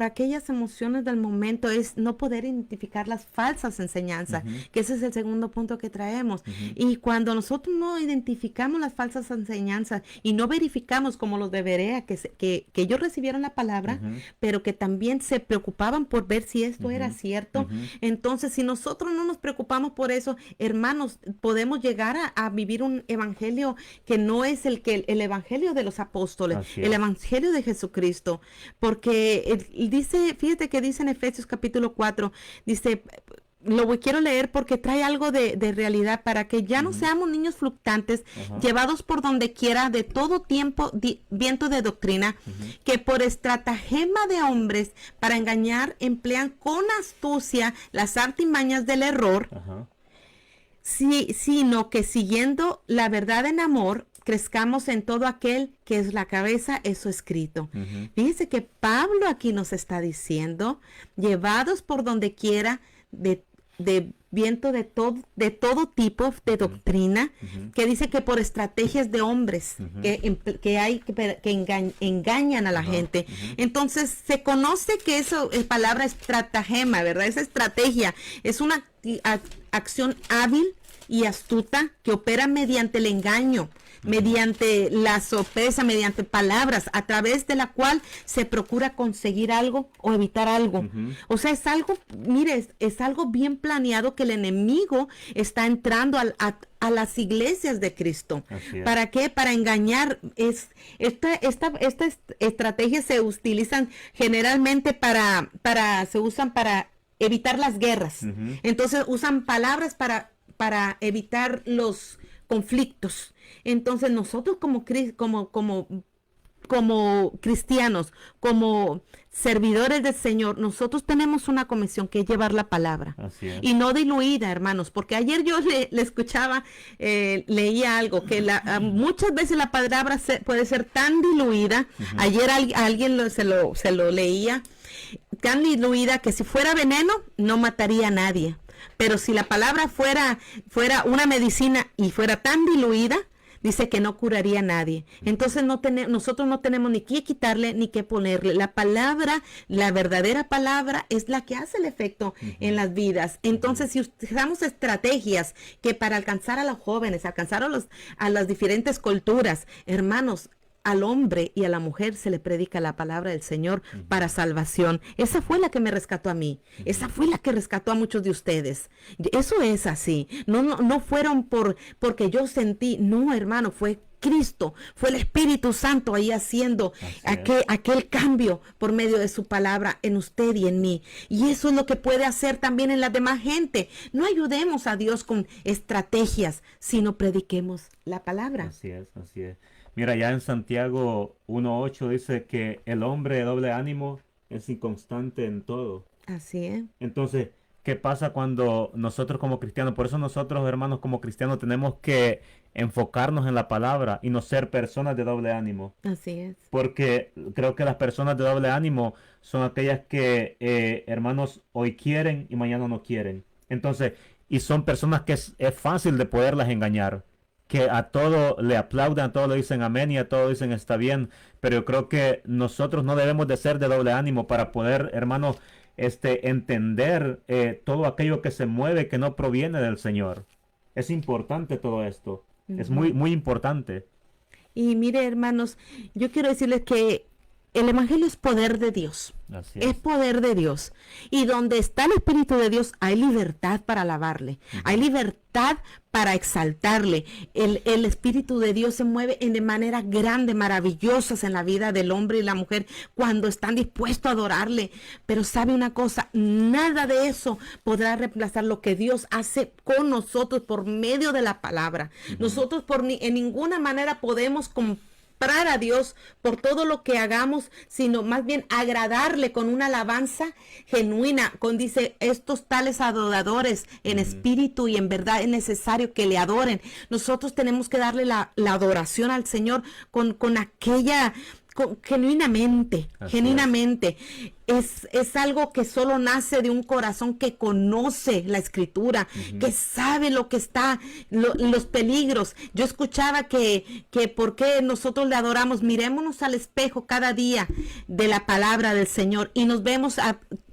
aquellas emociones del momento es no poder identificar las falsas enseñanzas, que ese es el segundo punto que traemos. Y cuando nosotros no identificamos las falsas enseñanzas y no verificamos como los de Berea, que ellos recibieron la palabra, pero que también se preocupaban por ver si esto era cierto, entonces si nosotros no nos preocupamos por eso, hermanos, podemos llegar a vivir un evangelio que no es el evangelio de los apóstoles, el evangelio de Jesucristo, porque fíjate que dice en Efesios capítulo 4, dice, quiero leer porque trae algo de realidad, para que ya no seamos niños fluctuantes, llevados por donde quiera de todo tiempo viento de doctrina, que por estratagema de hombres para engañar emplean con astucia las artimañas del error, sino que siguiendo la verdad en amor, crezcamos en todo aquel que es la cabeza, eso escrito. Fíjense que Pablo aquí nos está diciendo, llevados por donde quiera de viento de todo tipo de doctrina, que dice que por estrategias de hombres que engañan a la gente. Entonces se conoce que eso es palabra estratagema, ¿verdad? Esa estrategia es una acción hábil y astuta que opera mediante el engaño, mediante la sorpresa, mediante palabras, a través de la cual se procura conseguir algo o evitar algo. O sea, es algo, mire, es algo bien planeado que el enemigo está entrando a las iglesias de Cristo. ¿Para qué? Para engañar. Esta estrategia se utilizan generalmente se usan para evitar las guerras. Entonces usan palabras para evitar los conflictos. Entonces nosotros como como cristianos, como servidores del Señor, nosotros tenemos una comisión que es llevar la palabra. Así es. Y no diluida, hermanos, porque ayer yo le escuchaba, leía algo, que muchas veces la palabra puede ser tan diluida. Ayer alguien se lo leía, tan diluida que si fuera veneno no mataría a nadie. Pero si la palabra fuera una medicina y fuera tan diluida, dice que no curaría a nadie. Entonces nosotros no tenemos ni que quitarle ni que ponerle. La palabra, la verdadera palabra es la que hace el efecto en las vidas. Entonces, si usamos estrategias que para alcanzar a los jóvenes, alcanzar a las diferentes culturas, hermanos, al hombre y a la mujer se le predica la palabra del Señor para salvación. Esa fue la que me rescató a mí. Esa fue la que rescató a muchos de ustedes. Eso es así. No fueron porque yo sentí. No, hermano, fue Cristo, fue el Espíritu Santo ahí haciendo aquel cambio por medio de su palabra en usted y en mí. Y eso es lo que puede hacer también en la demás gente. No ayudemos a Dios con estrategias, sino prediquemos la palabra. Así es, así es. Mira, ya en Santiago 1:8 dice que el hombre de doble ánimo es inconstante en todo. Así es. Entonces, ¿qué pasa cuando nosotros como cristianos? Por eso nosotros, hermanos, como cristianos tenemos que enfocarnos en la palabra y no ser personas de doble ánimo. Así es. Porque creo que las personas de doble ánimo son aquellas que, hermanos, hoy quieren y mañana no quieren. Entonces, y son personas que es fácil de poderlas engañar. Que a todo le aplauden, a todo le dicen amén y a todo dicen está bien, pero yo creo que nosotros no debemos de ser de doble ánimo para poder, hermano, entender todo aquello que se mueve que no proviene del Señor. Es importante todo esto, es muy, muy importante. Y mire, hermanos, yo quiero decirles que el Evangelio es poder de Dios. Así es poder de Dios. Y donde está el Espíritu de Dios hay libertad para alabarle. Hay libertad para exaltarle. El Espíritu de Dios se mueve de manera grande, maravillosas en la vida del hombre y la mujer cuando están dispuestos a adorarle. Pero sabe una cosa, nada de eso podrá reemplazar lo que Dios hace con nosotros por medio de la palabra. Nosotros en ninguna manera podemos a Dios por todo lo que hagamos, sino más bien agradarle con una alabanza genuina, dice, estos tales adoradores en espíritu y en verdad es necesario que le adoren. Nosotros tenemos que darle la adoración al Señor con aquella, genuinamente. Es algo que solo nace de un corazón que conoce la Escritura, que sabe lo que está, los peligros. Yo escuchaba que por qué nosotros le adoramos, mirémonos al espejo cada día de la palabra del Señor y nos vemos,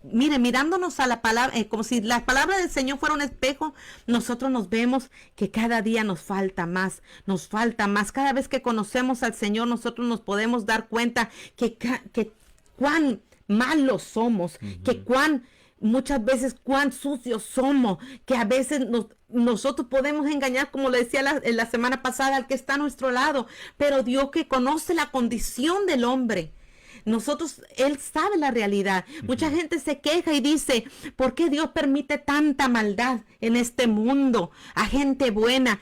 mirándonos a la palabra, como si la palabra del Señor fuera un espejo, nosotros nos vemos que cada día nos falta más. Cada vez que conocemos al Señor, nosotros nos podemos dar cuenta que cuán malos somos, que muchas veces cuán sucios somos, que a veces nosotros podemos engañar, como le decía la semana pasada, al que está a nuestro lado, pero Dios que conoce la condición del hombre, Él sabe la realidad. Mucha gente se queja y dice, ¿por qué Dios permite tanta maldad en este mundo a gente buena?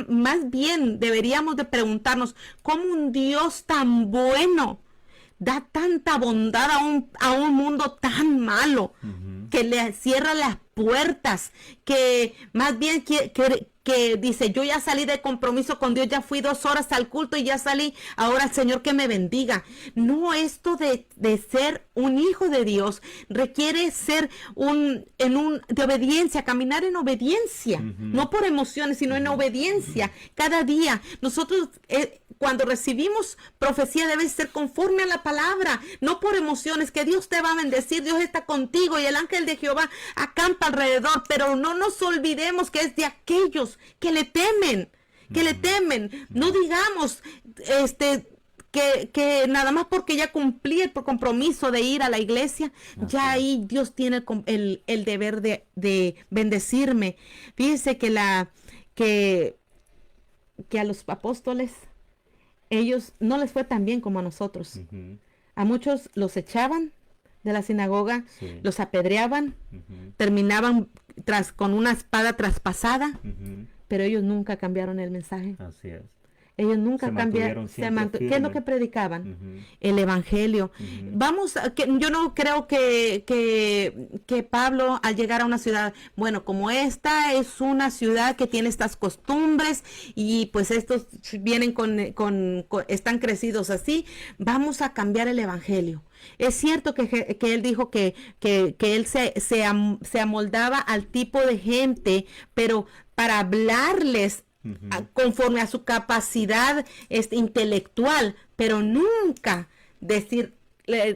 Más bien deberíamos de preguntarnos, ¿cómo un Dios tan bueno da tanta bondad a un mundo tan malo, que le cierra las puertas, que más bien que dice, yo ya salí de compromiso con Dios, ya fui 2 horas al culto y ya salí, ahora el Señor que me bendiga? No, esto de ser un hijo de Dios requiere ser de obediencia, caminar en obediencia, no por emociones, sino en obediencia. Cada día nosotros cuando recibimos profecía debe ser conforme a la palabra, no por emociones, que Dios te va a bendecir, Dios está contigo y el ángel de Jehová acampa alrededor, pero no nos olvidemos que es de aquellos que le temen, no digamos, que nada más porque ya cumplí el compromiso de ir a la iglesia, ya ahí Dios tiene el deber de bendecirme. Fíjense que a los apóstoles, ellos no les fue tan bien como a nosotros. A muchos los echaban de la sinagoga, los apedreaban, terminaban con una espada traspasada, pero ellos nunca cambiaron el mensaje. Así es. Ellos nunca Se cambiaron. mantuvieron siempre ¿Qué es lo firmes. que predicaban? Ujú, El evangelio. ujú. Yo no creo que Pablo al llegar a una ciudad, bueno, como esta es una ciudad que tiene estas costumbres y pues estos vienen están crecidos así, vamos a cambiar el evangelio. Es cierto que él dijo que él se amoldaba al tipo de gente, pero para hablarles Ujú. conforme a su capacidad intelectual, pero nunca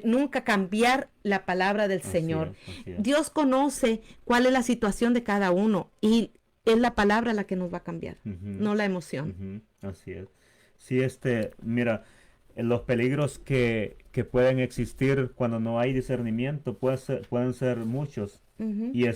nunca cambiar la palabra del Señor. Así es. Dios conoce cuál es la situación de cada uno y es la palabra la que nos va a cambiar, Ujú, no la emoción. ujú, así es. Sí, mira, los peligros que pueden existir cuando no hay discernimiento pueden ser muchos. Ujú. Y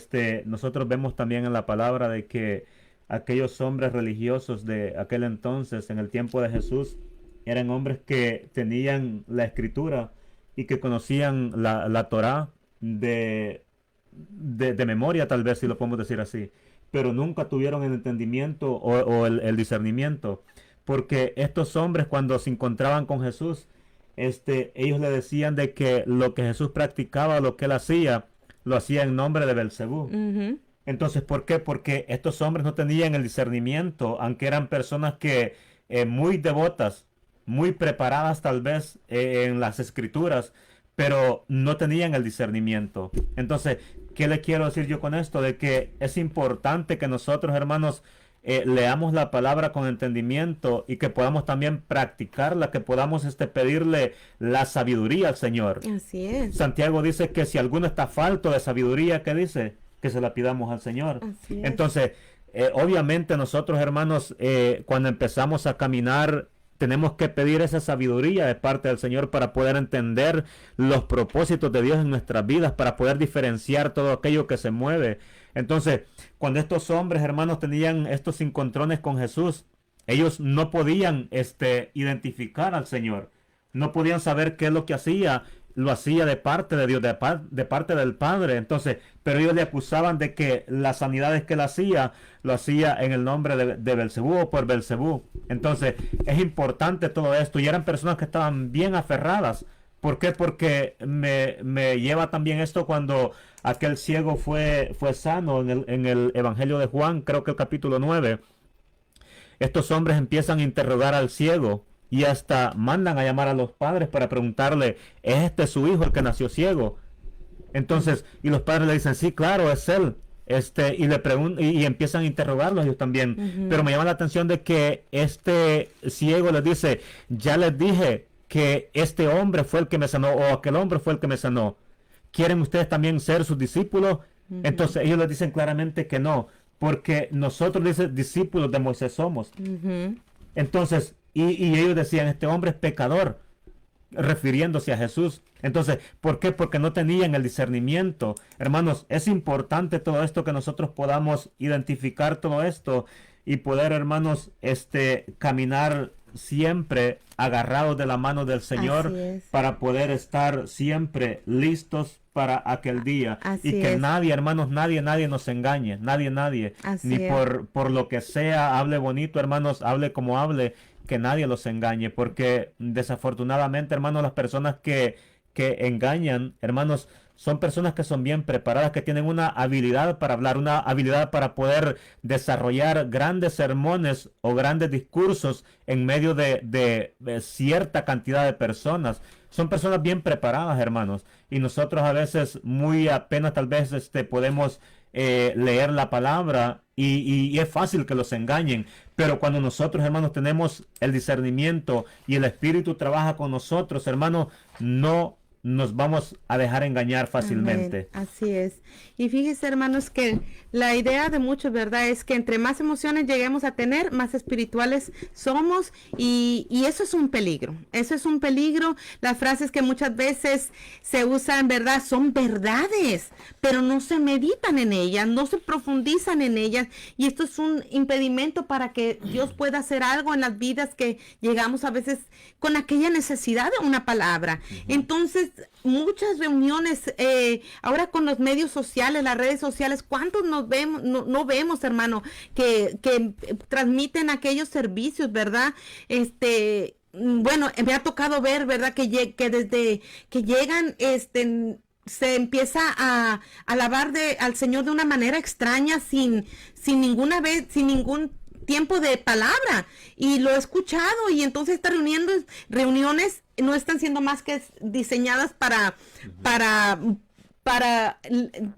nosotros vemos también en la palabra de que aquellos hombres religiosos de aquel entonces, en el tiempo de Jesús, eran hombres que tenían la escritura y que conocían la Torá de memoria, tal vez, si lo podemos decir así, pero nunca tuvieron el entendimiento o el discernimiento, porque estos hombres cuando se encontraban con Jesús, ellos le decían de que lo que Jesús practicaba, lo que él hacía, lo hacía en nombre de Belcebú. Ujú. Entonces, ¿por qué? Porque estos hombres no tenían el discernimiento, aunque eran personas que muy devotas, muy preparadas tal vez en las escrituras, pero no tenían el discernimiento. Entonces, ¿qué le quiero decir yo con esto? De que es importante que nosotros, hermanos, leamos la palabra con entendimiento y que podamos también practicarla, que podamos pedirle la sabiduría al Señor. Así es. Santiago dice que si alguno está falto de sabiduría, ¿qué dice? Que se la pidamos al Señor. Así es. Entonces, obviamente nosotros, hermanos, cuando empezamos a caminar, tenemos que pedir esa sabiduría de parte del Señor para poder entender los propósitos de Dios en nuestras vidas, para poder diferenciar todo aquello que se mueve. Entonces, cuando estos hombres, hermanos, tenían estos encontrones con Jesús, ellos no podían identificar al Señor, no podían saber qué es lo que hacía, lo hacía de parte de Dios, de parte del Padre. Entonces, pero ellos le acusaban de que las sanidades que él hacía, lo hacía en el nombre de Belcebú o por Belcebú. Entonces, es importante todo esto. Y eran personas que estaban bien aferradas. ¿Por qué? Porque me lleva también esto cuando aquel ciego fue sano en el Evangelio de Juan, creo que el capítulo 9. Estos hombres empiezan a interrogar al ciego y hasta mandan a llamar a los padres para preguntarle, ¿es este su hijo el que nació ciego? Entonces, y los padres le dicen, sí, claro, es él. Y le preguntan, y empiezan a interrogarlos ellos también. Ujú. Pero me llama la atención de que este ciego les dice, ya les dije que este hombre fue el que me sanó, o aquel hombre fue el que me sanó. ¿Quieren ustedes también ser sus discípulos? Ujú. Entonces ellos les dicen claramente que no, porque nosotros, dice, discípulos de Moisés somos. Ujú. Entonces, y ellos decían, este hombre es pecador, refiriéndose a Jesús. Entonces, ¿por qué? Porque no tenían el discernimiento. Hermanos, es importante todo esto, que nosotros podamos identificar todo esto y poder, hermanos, caminar siempre agarrados de la mano del Señor, Así es. para poder estar siempre listos para aquel día. Así Y que es. nadie, hermanos, nadie nos engañe, nadie, Así ni es. por lo que sea, hable bonito, hermanos, hable como hable, que nadie los engañe, porque desafortunadamente, hermanos, las personas que engañan, hermanos, son personas que son bien preparadas, que tienen una habilidad para hablar, una habilidad para poder desarrollar grandes sermones o grandes discursos en medio de cierta cantidad de personas. Son personas bien preparadas, hermanos, y nosotros a veces muy apenas tal vez podemos leer la palabra y es fácil que los engañen, pero cuando nosotros, hermanos, tenemos el discernimiento y el Espíritu trabaja con nosotros, hermanos, no nos vamos a dejar engañar fácilmente. Amén. Así es. Y fíjese, hermanos, que la idea de muchos, ¿verdad?, es que entre más emociones lleguemos a tener, más espirituales somos, y eso es un peligro. Eso es un peligro. Las frases que muchas veces se usan, ¿verdad?, son verdades, pero no se meditan en ellas, no se profundizan en ellas, y esto es un impedimento para que Dios pueda hacer algo en las vidas, que llegamos a veces con aquella necesidad de una palabra. Entonces, muchas reuniones, ahora con los medios sociales, las redes sociales, ¿cuántos nos vemos, no vemos, hermano, que transmiten aquellos servicios, ¿verdad? Bueno, me ha tocado ver, ¿verdad? Que desde que llegan, se empieza a alabar al Señor de una manera extraña, sin ningún tiempo de palabra, y lo he escuchado, y entonces estas reuniones no están siendo más que diseñadas para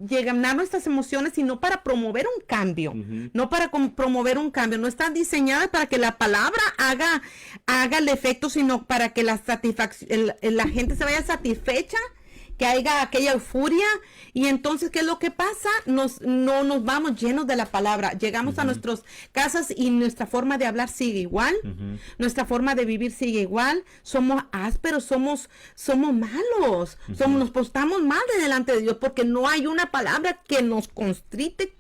llenar nuestras emociones, sino para promover un cambio, no para promover un cambio, no están diseñadas para que la palabra haga el efecto, sino para que la gente se vaya satisfecha, que haya aquella euforia, y entonces, ¿qué es lo que pasa? No nos vamos llenos de la palabra, llegamos a nuestras casas y nuestra forma de hablar sigue igual, nuestra forma de vivir sigue igual, somos ásperos, somos malos, nos portamos mal delante de Dios, porque no hay una palabra que nos constrite,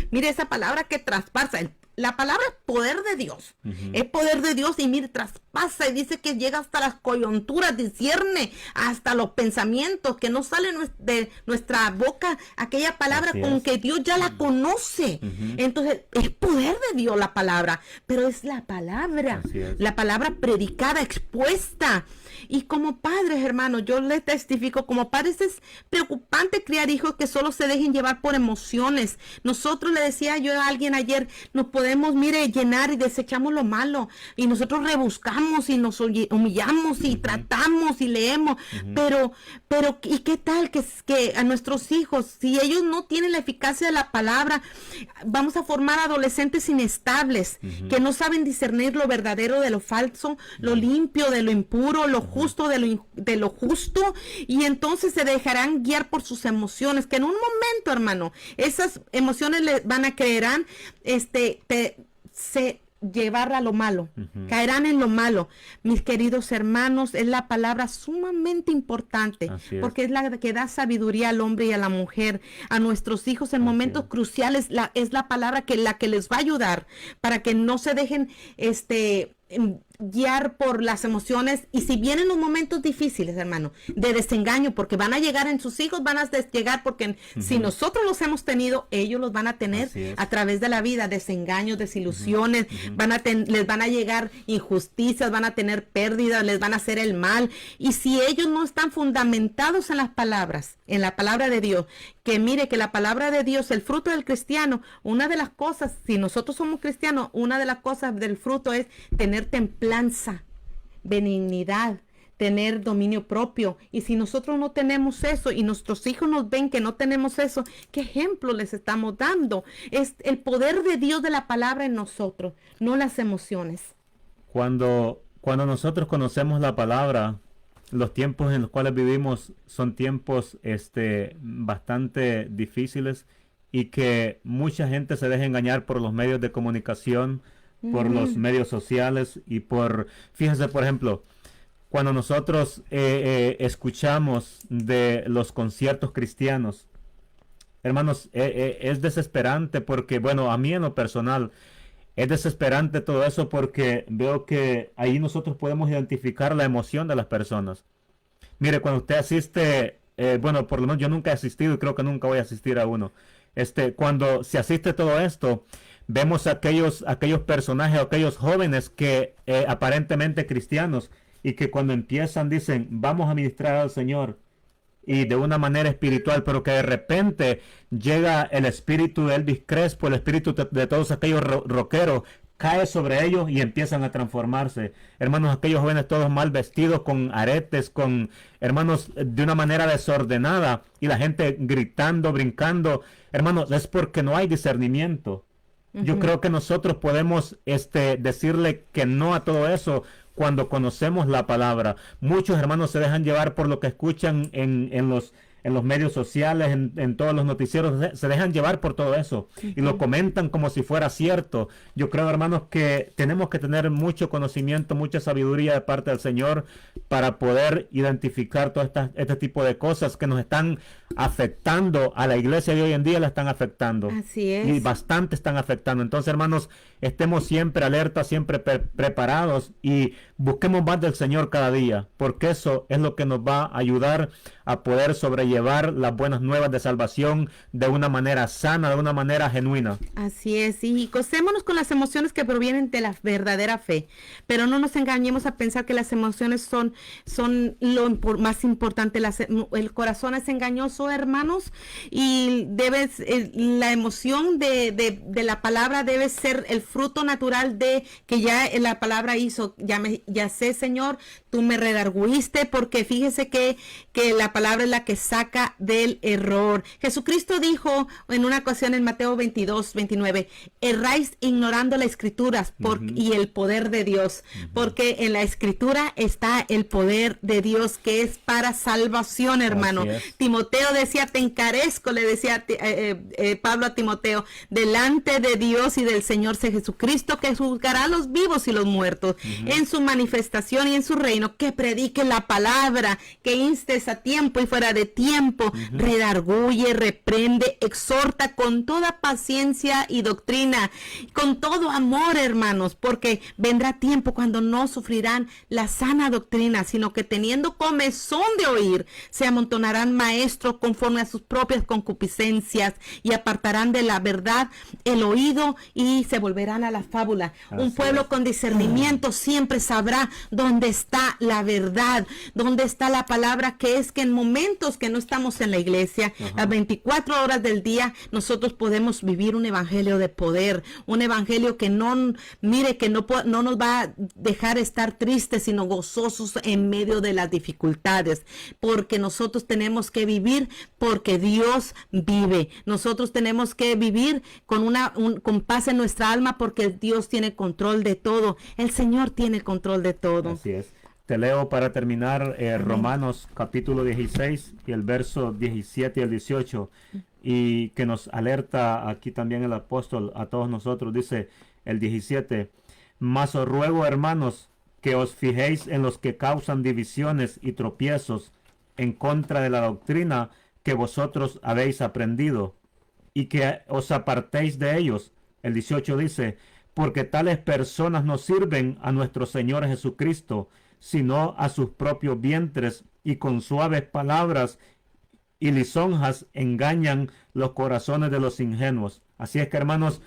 mire, esa palabra que traspasa, la palabra es poder de Dios, es poder de Dios, y mire, traspasa, y dice que llega hasta las coyunturas, discierne hasta los pensamientos, que no salen de nuestra boca aquella palabra con que Dios ya la conoce. Entonces, es poder de Dios la palabra, pero es la palabra predicada, expuesta. Y como padres, hermanos, yo les testifico, como padres es preocupante criar hijos que solo se dejen llevar por emociones. Nosotros, le decía yo a alguien ayer, nos podemos, mire, llenar y desechamos lo malo, y nosotros rebuscamos y nos humillamos y tratamos y leemos, pero ¿y qué tal que a nuestros hijos, si ellos no tienen la eficacia de la palabra, vamos a formar adolescentes inestables, que no saben discernir lo verdadero de lo falso, lo limpio de lo impuro, lo justo de lo justo, y entonces se dejarán guiar por sus emociones, que en un momento, hermano, esas emociones les van a creerán llevar a lo malo, caerán en lo malo. Mis queridos hermanos, es la palabra sumamente importante, porque es la que da sabiduría al hombre y a la mujer, a nuestros hijos en momentos cruciales. Es la palabra que les va a ayudar para que no se dejen guiar por las emociones, y si vienen los momentos difíciles, hermano, de desengaño, porque van a llegar en sus hijos, van a llegar, porque si nosotros los hemos tenido, ellos los van a tener a través de la vida, desengaños, desilusiones, les van a llegar injusticias, van a tener pérdidas, les van a hacer el mal, y si ellos no están fundamentados en las palabras, en la palabra de Dios, que mire que la palabra de Dios, el fruto del cristiano, una de las cosas, si nosotros somos cristianos, una de las cosas del fruto es tener templanza, benignidad, tener dominio propio. Y si nosotros no tenemos eso y nuestros hijos nos ven que no tenemos eso, ¿qué ejemplo les estamos dando? Es el poder de Dios de la palabra en nosotros, no las emociones. Cuando nosotros conocemos la palabra, los tiempos en los cuales vivimos son tiempos bastante difíciles, y que mucha gente se deja engañar por los medios de comunicación, por los medios sociales, y fíjense, por ejemplo, cuando nosotros escuchamos de los conciertos cristianos, hermanos, es desesperante, porque, bueno, a mí en lo personal, es desesperante todo eso, porque veo que ahí nosotros podemos identificar la emoción de las personas. Mire, cuando usted asiste, bueno, por lo menos yo nunca he asistido y creo que nunca voy a asistir a uno. Cuando se asiste todo esto, vemos aquellos personajes, aquellos jóvenes que aparentemente cristianos, y que cuando empiezan dicen, vamos a ministrar al Señor, y de una manera espiritual, pero que de repente llega el espíritu de Elvis Crespo, el espíritu de todos aquellos rockeros, cae sobre ellos y empiezan a transformarse. Hermanos, aquellos jóvenes todos mal vestidos, con aretes, hermanos, de una manera desordenada, y la gente gritando, brincando. Hermanos, es porque no hay discernimiento. Yo creo que nosotros podemos decirle que no a todo eso cuando conocemos la palabra. Muchos hermanos se dejan llevar por lo que escuchan en en los medios sociales, en todos los noticieros, se dejan llevar por todo eso y lo comentan como si fuera cierto. Yo creo, hermanos, que tenemos que tener mucho conocimiento, mucha sabiduría de parte del Señor para poder identificar todo este tipo de cosas que nos están afectando a la iglesia de hoy en día, la están afectando. Así es. Y bastante están afectando. Entonces, hermanos, estemos siempre alertas, siempre preparados y busquemos más del Señor cada día, porque eso es lo que nos va a ayudar a poder sobrellevar las buenas nuevas de salvación de una manera sana, de una manera genuina. Así es, y gocémonos con las emociones que provienen de la verdadera fe, pero no nos engañemos a pensar que las emociones son lo más importante. El corazón es engañoso, hermanos, y la emoción de la palabra debe ser el fruto natural de que ya la palabra hizo. Ya sé, Señor, tú me redarguiste, porque fíjese que la palabra es la que saca del error. Jesucristo dijo en una ocasión en Mateo 22:29, erráis ignorando las escrituras y el poder de Dios, porque en la escritura está el poder de Dios que es para salvación, hermano. Timoteo decía, te encarezco, le decía Pablo a Timoteo, delante de Dios y del Señor Jesucristo, que juzgará a los vivos y los muertos en su manifestación y en su reino, que predique la palabra, que instes a tiempo y fuera de tiempo, redarguye, reprende, exhorta con toda paciencia y doctrina, con todo amor, hermanos, porque vendrá tiempo cuando no sufrirán la sana doctrina, sino que teniendo comezón de oír, se amontonarán maestros conforme a sus propias concupiscencias y apartarán de la verdad el oído y se volverán a la fábula. Un pueblo con discernimiento siempre sabrá dónde está la verdad, dónde está la palabra, que es que en momentos que no estamos en la iglesia, las 24 horas del día, nosotros podemos vivir un evangelio de poder, un evangelio que no nos va a dejar estar tristes, sino gozosos en medio de las dificultades, porque nosotros tenemos que vivir porque Dios vive. Nosotros tenemos que vivir con paz en nuestra alma, porque Dios tiene control de todo. El Señor tiene control de todo. Así es. Te leo para terminar Romanos capítulo 16 y el verso 17 y el 18, y que nos alerta aquí también el apóstol a todos nosotros. Dice el 17, mas os ruego, hermanos, que os fijéis en los que causan divisiones y tropiezos en contra de la doctrina que vosotros habéis aprendido, y que os apartéis de ellos. El 18 dice, porque tales personas no sirven a nuestro Señor Jesucristo, sino a sus propios vientres, y con suaves palabras y lisonjas engañan los corazones de los ingenuos. Así es que, hermanos,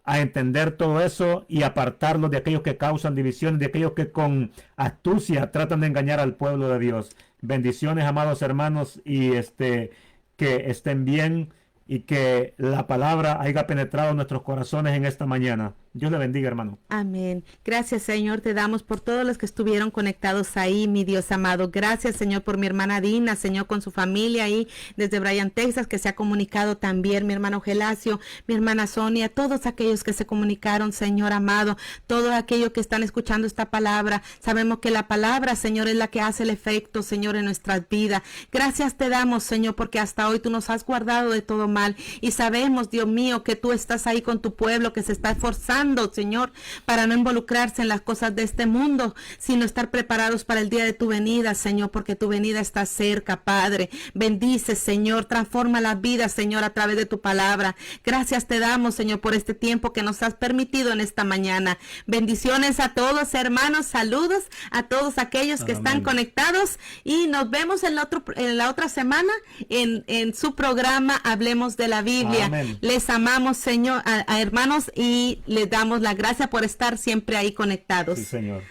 a entender todo eso y apartarlos de aquellos que causan división, de aquellos que con astucia tratan de engañar al pueblo de Dios. Bendiciones, amados hermanos, y que estén bien y que la palabra haya penetrado en nuestros corazones en esta mañana. Dios le bendiga, hermano. Amén. Gracias, Señor, te damos por todos los que estuvieron conectados ahí, mi Dios amado. Gracias, Señor, por mi hermana Dina, Señor, con su familia ahí desde Bryan, Texas, que se ha comunicado también, mi hermano Gelacio, mi hermana Sonia, todos aquellos que se comunicaron, Señor amado, todos aquellos que están escuchando esta palabra. Sabemos que la palabra, Señor, es la que hace el efecto, Señor, en nuestras vidas. Gracias te damos, Señor, porque hasta hoy tú nos has guardado de todo mal, y sabemos, Dios mío, que tú estás ahí con tu pueblo que se está esforzando, Señor, para no involucrarse en las cosas de este mundo, sino estar preparados para el día de tu venida, Señor, porque tu venida está cerca, Padre. Bendice, Señor, transforma las vidas, Señor, a través de tu palabra. Gracias te damos, Señor, por este tiempo que nos has permitido en esta mañana. Bendiciones a todos, hermanos, saludos a todos aquellos que están conectados, y nos vemos en la otra semana en su programa Hablemos de la Biblia. Amén. Les amamos, Señor, a hermanos, y les damos la gracia por estar siempre ahí conectados. Sí, Señor.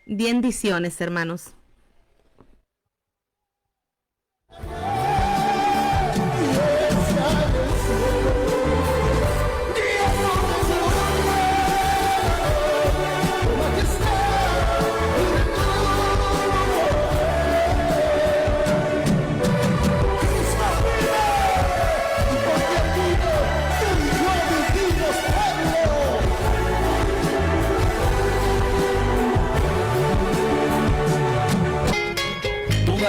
Bendiciones, hermanos.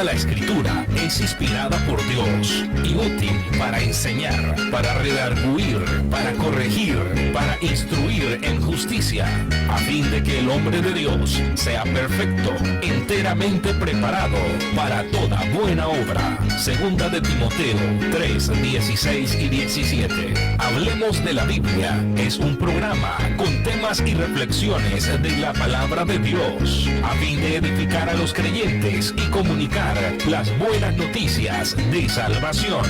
Toda la Escritura es inspirada por Dios y útil para enseñar, para redarguir, para corregir, para instruir en justicia, a fin de que el hombre de Dios sea perfecto, enteramente preparado para toda buena obra. Segunda de Timoteo 3, 16 y 17. Hablemos de la Biblia es un programa con temas y reflexiones de la palabra de Dios, a fin de edificar a los creyentes y comunicar las buenas noticias de salvación.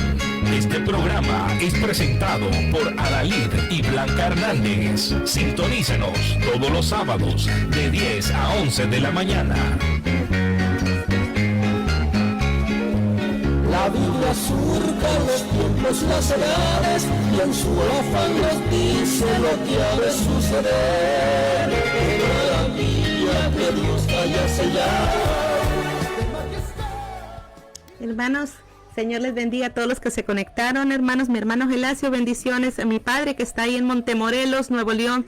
Este programa es presentado por Adalid y Blanca Hernández. Sintonícenos todos los sábados de 10 a 11 de la mañana. La Biblia surca los tiempos, las edades, y en su afán nos dice lo que ha de suceder. Qué maravilla que Dios haya sellado. Hermanos, Señor les bendiga a todos los que se conectaron, hermanos. Mi hermano Gelacio, bendiciones. A mi padre que está ahí en Montemorelos, Nuevo León,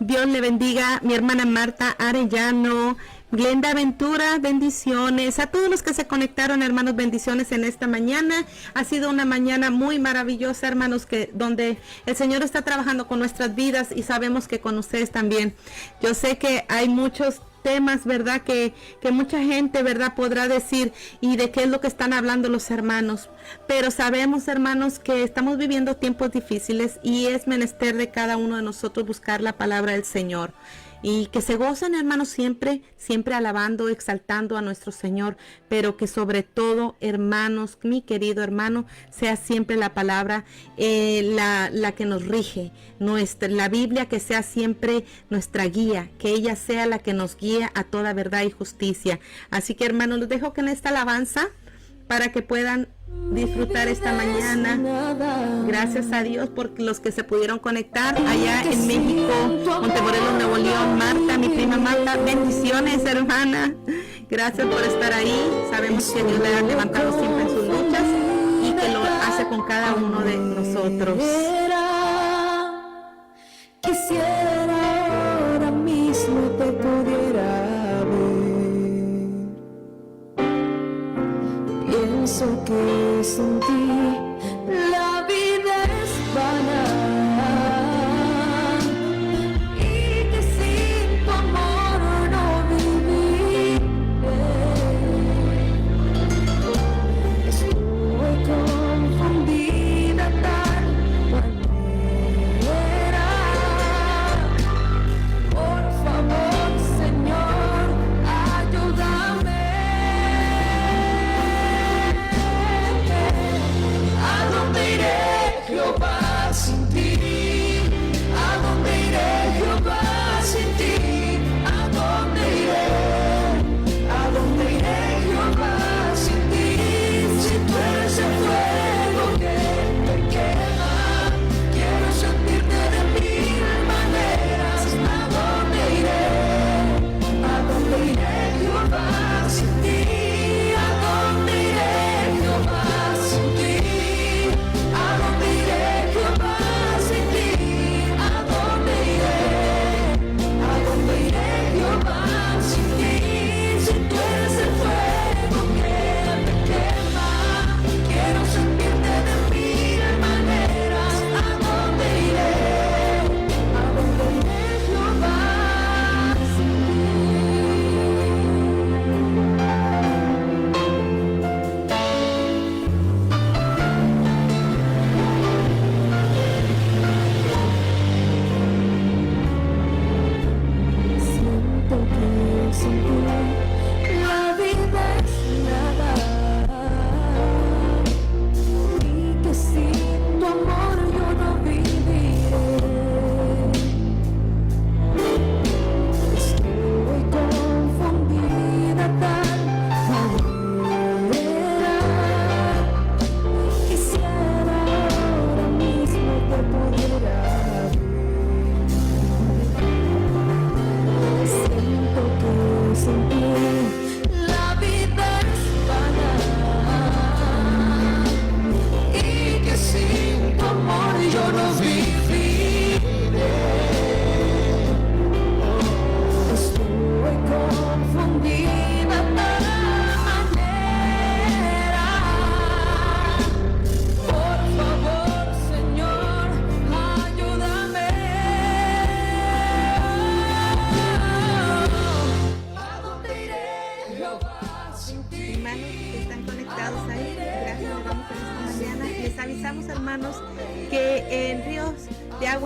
Dios le bendiga. Mi hermana Marta Arellano, Glenda Ventura, bendiciones. A todos los que se conectaron, hermanos, bendiciones en esta mañana. Ha sido una mañana muy maravillosa, hermanos, donde el Señor está trabajando con nuestras vidas y sabemos que con ustedes también. Yo sé que hay muchos temas, ¿verdad? Que mucha gente, ¿verdad? Podrá decir, ¿y de qué es lo que están hablando los hermanos? Pero sabemos, hermanos, que estamos viviendo tiempos difíciles y es menester de cada uno de nosotros buscar la palabra del Señor. Y que se gocen, hermanos, siempre alabando, exaltando a nuestro Señor, pero que sobre todo, hermanos, mi querido hermano, sea siempre la palabra la que nos rige, la Biblia que sea siempre nuestra guía, que ella sea la que nos guíe a toda verdad y justicia. Así que, hermanos, los dejo con esta alabanza para que puedan disfrutar esta mañana. Gracias a Dios por los que se pudieron conectar allá en México, Montemorelos, Nuevo León. Marta, mi prima Marta, bendiciones, hermana. Gracias por estar ahí. Sabemos que Dios le ha levantado siempre en sus luchas y que lo hace con cada uno de nosotros. Quisiera ahora mismo te pudiera ver. Pienso que sin ti la vida es vana y que sin tu amor no viviré. Estoy confundida tal manera. Por favor, Señor, ayúdame.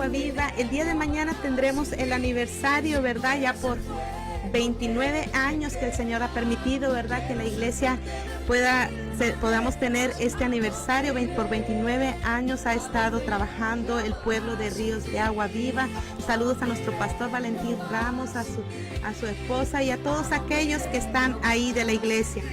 Agua Viva. El día de mañana tendremos el aniversario, ¿verdad? Ya por 29 años que el Señor ha permitido, ¿verdad? Que la iglesia podamos tener este aniversario. Por 29 años ha estado trabajando el pueblo de Ríos de Agua Viva. Saludos a nuestro pastor Valentín Ramos, a su esposa y a todos aquellos que están ahí de la iglesia.